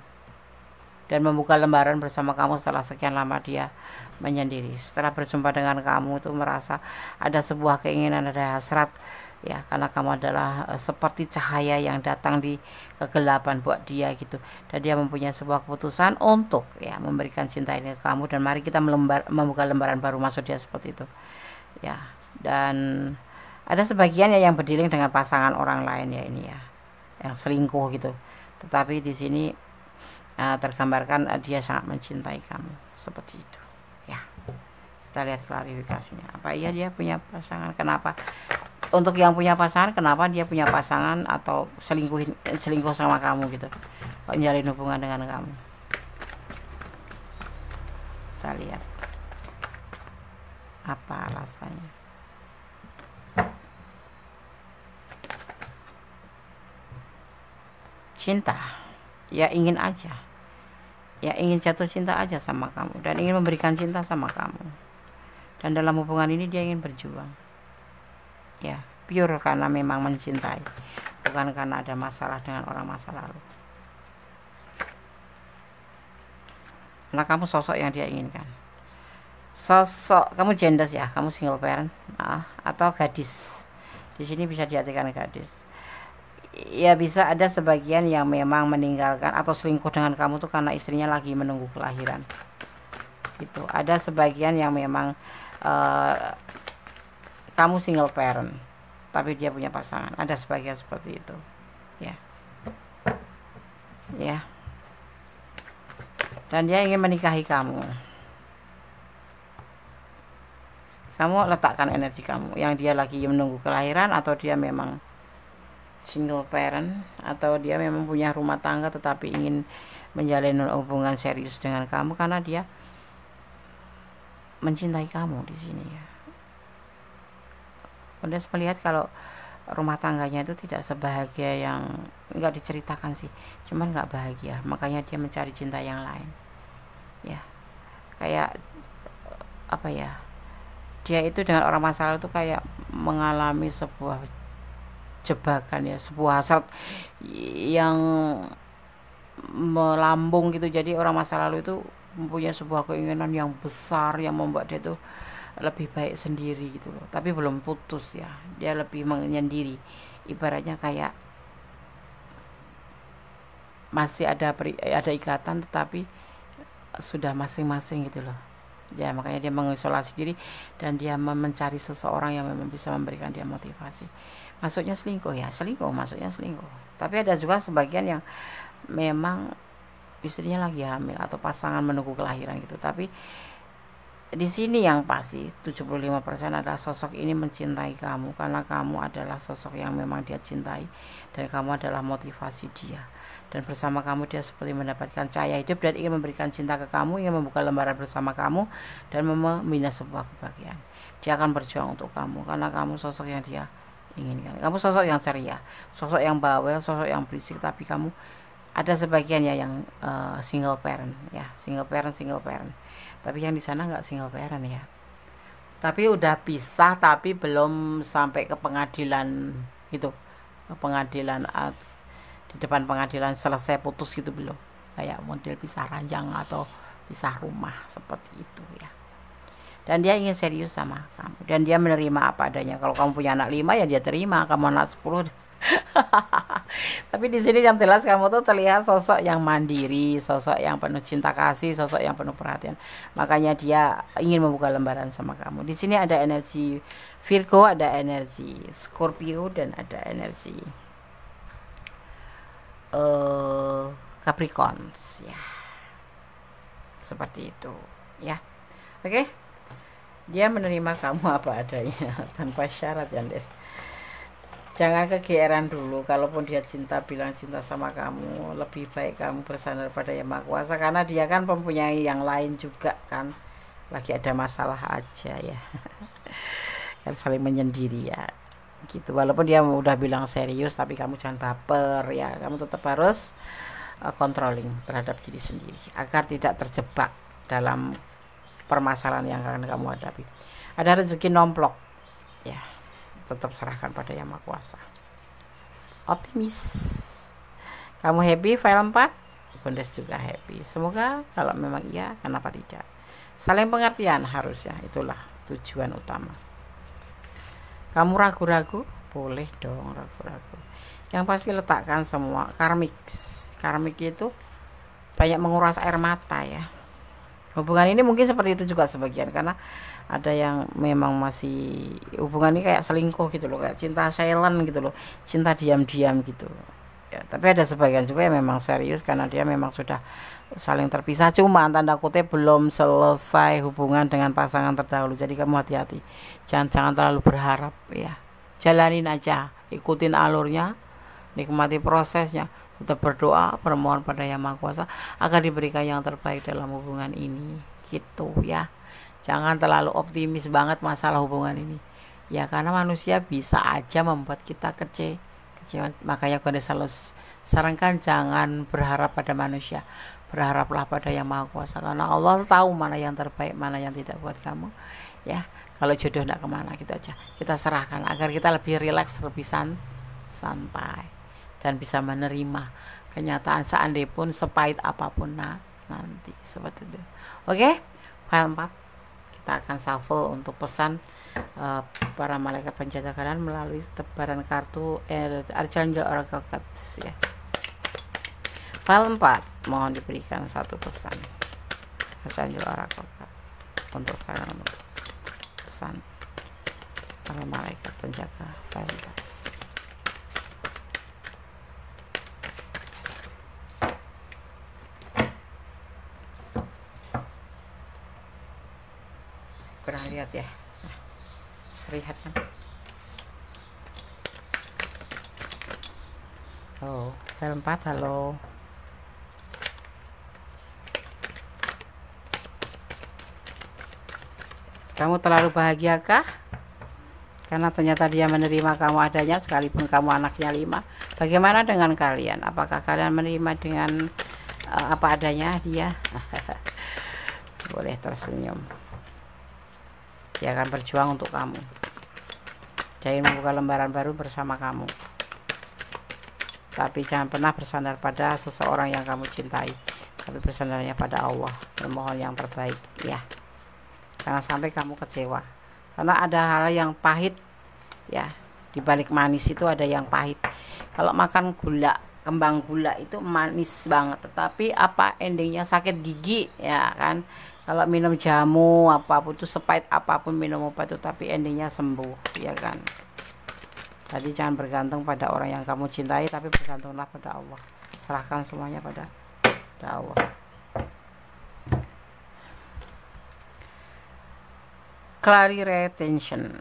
dan membuka lembaran bersama kamu setelah sekian lama dia menyendiri. Setelah berjumpa dengan kamu itu merasa ada sebuah keinginan, ada hasrat, ya, karena kamu adalah seperti cahaya yang datang di kegelapan buat dia gitu. Dan dia mempunyai sebuah keputusan untuk, ya, memberikan cinta ini ke kamu, dan mari kita membuka lembaran baru, maksud dia seperti itu, ya. Dan ada sebagian, ya, yang berdealing dengan pasangan orang lain, ya, ini, ya, yang selingkuh gitu. Tetapi di sini tergambarkan dia sangat mencintai kamu seperti itu, ya. Kita lihat klarifikasinya. Apa iya dia punya pasangan? Kenapa? Untuk yang punya pasangan, kenapa dia punya pasangan atau selingkuh sama kamu gitu, menjalin hubungan dengan kamu? Kita lihat apa alasannya. Cinta, ya, ingin aja, ya, ingin jatuh cinta aja sama kamu dan ingin memberikan cinta sama kamu. Dan dalam hubungan ini dia ingin berjuang, ya, pure karena memang mencintai, bukan karena ada masalah dengan orang masa lalu. Karena kamu sosok yang dia inginkan. Sosok kamu gendes, ya, kamu single parent, atau gadis. Di sini bisa diartikan gadis. Ya, bisa ada sebagian yang memang meninggalkan atau selingkuh dengan kamu tuh karena istrinya lagi menunggu kelahiran. Gitu. Ada sebagian yang memang kamu single parent tapi dia punya pasangan, ada sebagian seperti itu ya. Ya, dan dia ingin menikahi kamu. Kamu letakkan energi kamu, yang dia lagi menunggu kelahiran, atau dia memang single parent, atau dia memang punya rumah tangga tetapi ingin menjalin hubungan serius dengan kamu karena dia mencintai kamu di sini ya. Udah melihat kalau rumah tangganya itu tidak sebahagia yang nggak diceritakan sih, cuman nggak bahagia, makanya dia mencari cinta yang lain ya. Kayak apa ya, dia itu dengan orang masa lalu itu kayak mengalami sebuah jebakan ya, sebuah hasrat yang melambung gitu. Jadi orang masa lalu itu mempunyai sebuah keinginan yang besar yang membuat dia tuh lebih baik sendiri gitu loh, tapi belum putus ya, dia lebih menyendiri, ibaratnya kayak masih ada ikatan tetapi sudah masing-masing gitu loh ya. Makanya dia mengisolasi diri dan dia mencari seseorang yang memang bisa memberikan dia motivasi. Maksudnya selingkuh ya, maksudnya selingkuh. Tapi ada juga sebagian yang memang istrinya lagi hamil atau pasangan menunggu kelahiran gitu. Tapi di sini yang pasti 75% adalah sosok ini mencintai kamu karena kamu adalah sosok yang memang dia cintai dan kamu adalah motivasi dia. Dan bersama kamu dia seperti mendapatkan cahaya hidup dan ingin memberikan cinta ke kamu, ingin membuka lembaran bersama kamu dan membina sebuah kebahagiaan. Dia akan berjuang untuk kamu karena kamu sosok yang dia inginkan. Kamu sosok yang ceria, sosok yang bawel, sosok yang berisik, tapi kamu ada sebagian ya yang single parent ya, single parent. Tapi yang di sana nggak single parent ya. Tapi udah pisah tapi belum sampai ke pengadilan gitu. Ke pengadilan di depan pengadilan selesai putus gitu belum. Kayak model pisah ranjang atau pisah rumah seperti itu ya. Dan dia ingin serius sama kamu dan dia menerima apa adanya. Kalau kamu punya anak 5 ya dia terima, kamu anak 10 tapi di sini yang jelas kamu tuh terlihat sosok yang mandiri, sosok yang penuh cinta kasih, sosok yang penuh perhatian. Makanya dia ingin membuka lembaran sama kamu. Di sini ada energi Virgo, ada energi Scorpio, dan ada energi Capricorn ya. Seperti itu ya. Oke. Dia menerima kamu apa adanya tanpa syarat ya, Des. Jangan kegeeran dulu. Kalaupun dia cinta, bilang cinta sama kamu, lebih baik kamu bersandar pada Yang Maha Kuasa karena dia kan mempunyai yang lain juga kan. Lagi ada masalah aja ya. Kan saling menyendiri ya. Gitu. Walaupun dia udah bilang serius, tapi kamu jangan baper ya. Kamu tetap harus controlling terhadap diri sendiri agar tidak terjebak dalam permasalahan yang akan kamu hadapi. Ada rezeki nomplok ya. Tetap serahkan pada Yang Maha Kuasa. Optimis. Kamu happy file 4? Bundes juga happy. Semoga kalau memang iya, kenapa tidak? Saling pengertian harusnya, itulah tujuan utama. Kamu ragu-ragu? Boleh dong ragu-ragu. Yang pasti letakkan semua karmik. Karmik itu banyak menguras air mata ya. Hubungan ini mungkin seperti itu juga sebagian karena ada yang memang masih hubungan ini kayak selingkuh gitu loh, kayak cinta silent gitu loh, cinta diam-diam gitu ya. Tapi ada sebagian juga yang memang serius karena dia memang sudah saling terpisah, cuma tanda kutip belum selesai hubungan dengan pasangan terdahulu. Jadi kamu hati-hati, jangan terlalu berharap ya, jalanin aja, ikutin alurnya, nikmati prosesnya, tetap berdoa, bermohon pada Yang Maha Kuasa agar diberikan yang terbaik dalam hubungan ini gitu ya. Jangan terlalu optimis banget masalah hubungan ini ya, karena manusia bisa aja membuat kita kecewa. Makanya gue selalu sarankan jangan berharap pada manusia, berharaplah pada Yang Maha Kuasa karena Allah tahu mana yang terbaik, mana yang tidak buat kamu ya. Kalau jodoh tidak kemana gitu aja kita serahkan agar kita lebih rileks, lebih santai dan bisa menerima kenyataan seandainya pun sepahit apapun nanti seperti itu. Oke, file 4 kita akan shuffle untuk pesan para malaikat penjaga keadaan melalui tebaran kartu Archangel Oracle Cards ya. File 4 mohon diberikan satu pesan. Archangel Oracle untuk kalian, pesan para malaikat penjaga kalian. Pernah lihat ya? Nah, terlihat kan? Oh, file 4, halo. Kamu terlalu bahagiakah? Karena ternyata dia menerima kamu adanya sekalipun kamu anaknya 5. Bagaimana dengan kalian? Apakah kalian menerima dengan apa adanya dia? Boleh tersenyum. Dia akan berjuang untuk kamu. Dia ingin membuka lembaran baru bersama kamu. Tapi jangan pernah bersandar pada seseorang yang kamu cintai, tapi bersandarnya pada Allah, bermohon yang terbaik ya. Jangan sampai kamu kecewa, karena ada hal yang pahit ya. Di balik manis itu ada yang pahit. Kalau makan gula, kembang gula itu manis banget, tetapi apa endingnya? Sakit gigi ya kan. Kalau minum jamu apapun itu, sepahit apapun minum obat itu, tapi endingnya sembuh ya kan. Jadi jangan bergantung pada orang yang kamu cintai, tapi bergantunglah pada Allah. Serahkan semuanya pada Allah. Clary retention,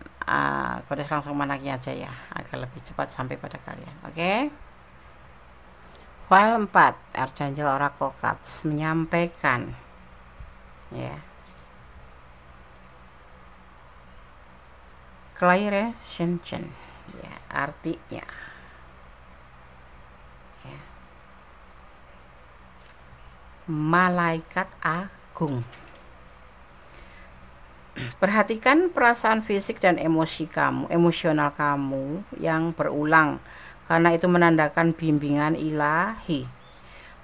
kode langsung manaknya aja ya, agar lebih cepat sampai pada kalian. Oke. File 4, Archangel Oracle Cards menyampaikan ya. Clary retention ya, artinya ya, malaikat agung. Perhatikan perasaan fisik dan emosional kamu yang berulang, karena itu menandakan bimbingan ilahi.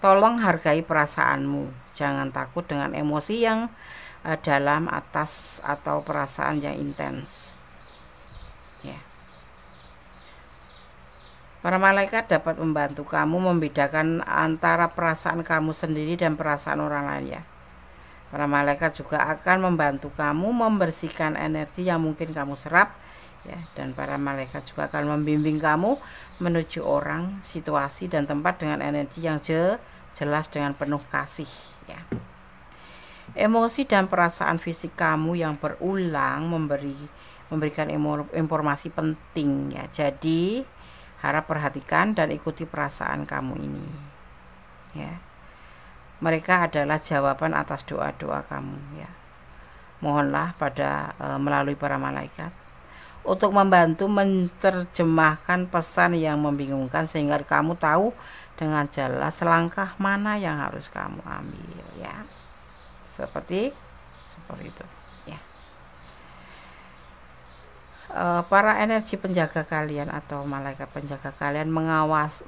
Tolong hargai perasaanmu, jangan takut dengan emosi yang dalam atas atau perasaan yang intens. Ya. Para malaikat dapat membantu kamu membedakan antara perasaan kamu sendiri dan perasaan orang lain ya. Para malaikat juga akan membantu kamu membersihkan energi yang mungkin kamu serap ya, dan para malaikat juga akan membimbing kamu menuju orang, situasi dan tempat dengan energi yang jelas dengan penuh kasih ya. Emosi dan perasaan fisik kamu yang berulang memberikan informasi penting ya. Jadi harap perhatikan dan ikuti perasaan kamu ini ya. Mereka adalah jawaban atas doa-doa kamu ya. Mohonlah pada melalui para malaikat untuk membantu menerjemahkan pesan yang membingungkan, sehingga kamu tahu dengan jelas langkah mana yang harus kamu ambil ya. Seperti itu ya. Para energi penjaga kalian atau malaikat penjaga kalian mengawasi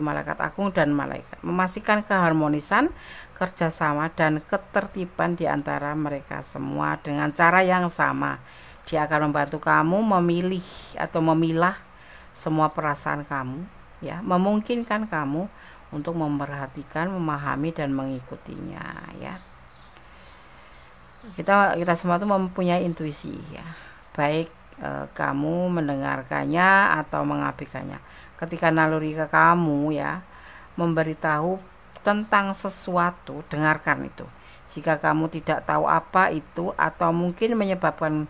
malaikat agung dan malaikat, memastikan keharmonisan, kerjasama dan ketertiban di antara mereka semua dengan cara yang sama. Dia akan membantu kamu memilih atau memilah semua perasaan kamu ya, memungkinkan kamu untuk memperhatikan, memahami dan mengikutinya ya. Kita semua itu mempunyai intuisi ya. Baik kamu mendengarkannya atau mengabaikannya. Ketika naluri ke kamu ya memberitahu tentang sesuatu, dengarkan itu. Jika kamu tidak tahu apa itu atau mungkin menyebabkan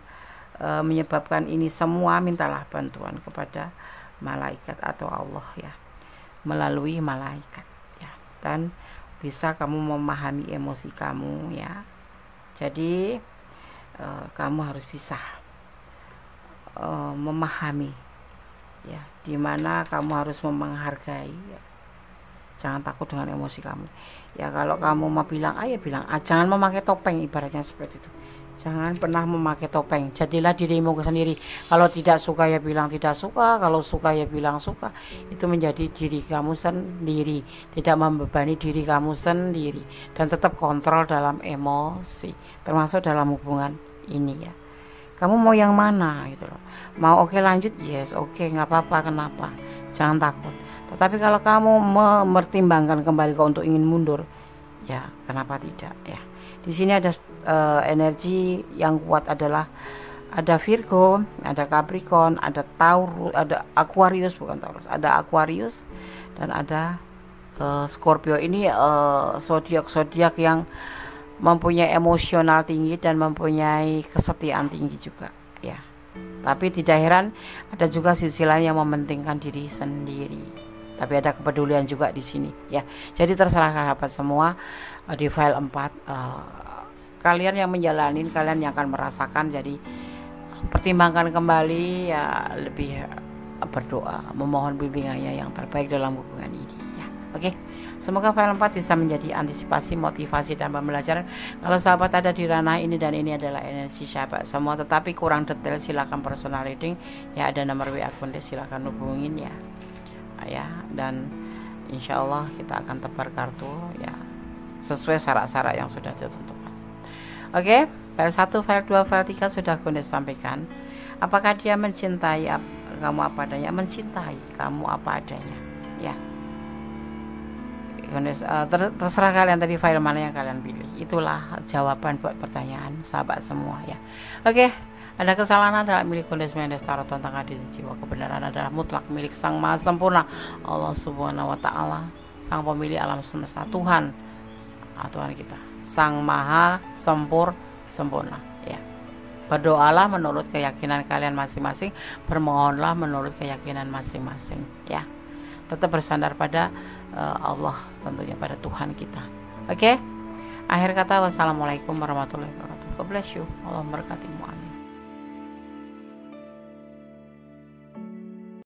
ini semua, mintalah bantuan kepada malaikat atau Allah ya, melalui malaikat ya, dan bisa kamu memahami emosi kamu ya. Jadi kamu harus bisa memahami ya, dimana kamu harus menghargai ya. Jangan takut dengan emosi kamu ya. Kalau kamu mau bilang ya bilang, jangan memakai topeng, ibaratnya seperti itu. Jangan pernah memakai topeng, jadilah dirimu sendiri. Kalau tidak suka ya bilang tidak suka, kalau suka ya bilang suka. Itu menjadi diri kamu sendiri, tidak membebani diri kamu sendiri, dan tetap kontrol dalam emosi, termasuk dalam hubungan ini ya. Kamu mau yang mana gitu loh. Mau oke lanjut, yes oke, nggak apa-apa, kenapa, jangan takut. Tetapi kalau kamu mempertimbangkan kembali kau untuk ingin mundur, Ya, kenapa tidak ya? Di sini ada energi yang kuat adalah ada Virgo, ada Capricorn, ada Taurus, ada Aquarius, bukan Taurus, ada Aquarius dan ada Scorpio. Ini zodiak yang mempunyai emosional tinggi dan mempunyai kesetiaan tinggi juga ya. Tapi tidak heran ada juga sisi lain yang mementingkan diri sendiri. Tapi ada kepedulian juga di sini ya. Jadi terserah sahabat semua, di file 4 kalian yang menjalani, kalian yang akan merasakan. Jadi pertimbangkan kembali ya, lebih berdoa memohon bimbingannya yang terbaik dalam hubungan ini ya. Oke. Semoga file 4 bisa menjadi antisipasi, motivasi dan pembelajaran. Kalau sahabat ada di ranah ini dan ini adalah energi sahabat semua, tetapi kurang detail, silakan personal reading ya, ada nomor WA Kundes, silakan hubungin ya. Dan insya Allah kita akan tebar kartu ya sesuai syarat-syarat yang sudah ditentukan. Oke, file 1, file 2, file 3 sudah Kundes sampaikan. Apakah dia mencintai kamu apa adanya? Mencintai kamu apa adanya ya. Kundes terserah kalian tadi file mana yang kalian pilih. Itulah jawaban buat pertanyaan sahabat semua ya. Oke. Ada kesalahan adalah milik Kundes Mendes Tarot tentang hadir jiwa. Kebenaran adalah mutlak milik Sang Maha Sempurna, Allah Subhanahu wa Ta'ala, Sang Pemilik alam semesta, Tuhan kita, Sang Maha Sempurna ya. Berdoalah menurut keyakinan kalian masing-masing, bermohonlah menurut keyakinan masing-masing ya. Tetap bersandar pada Allah, tentunya pada Tuhan kita. Oke. Akhir kata, wassalamualaikum warahmatullahi wabarakatuh. God bless you. Allah memberkatimu.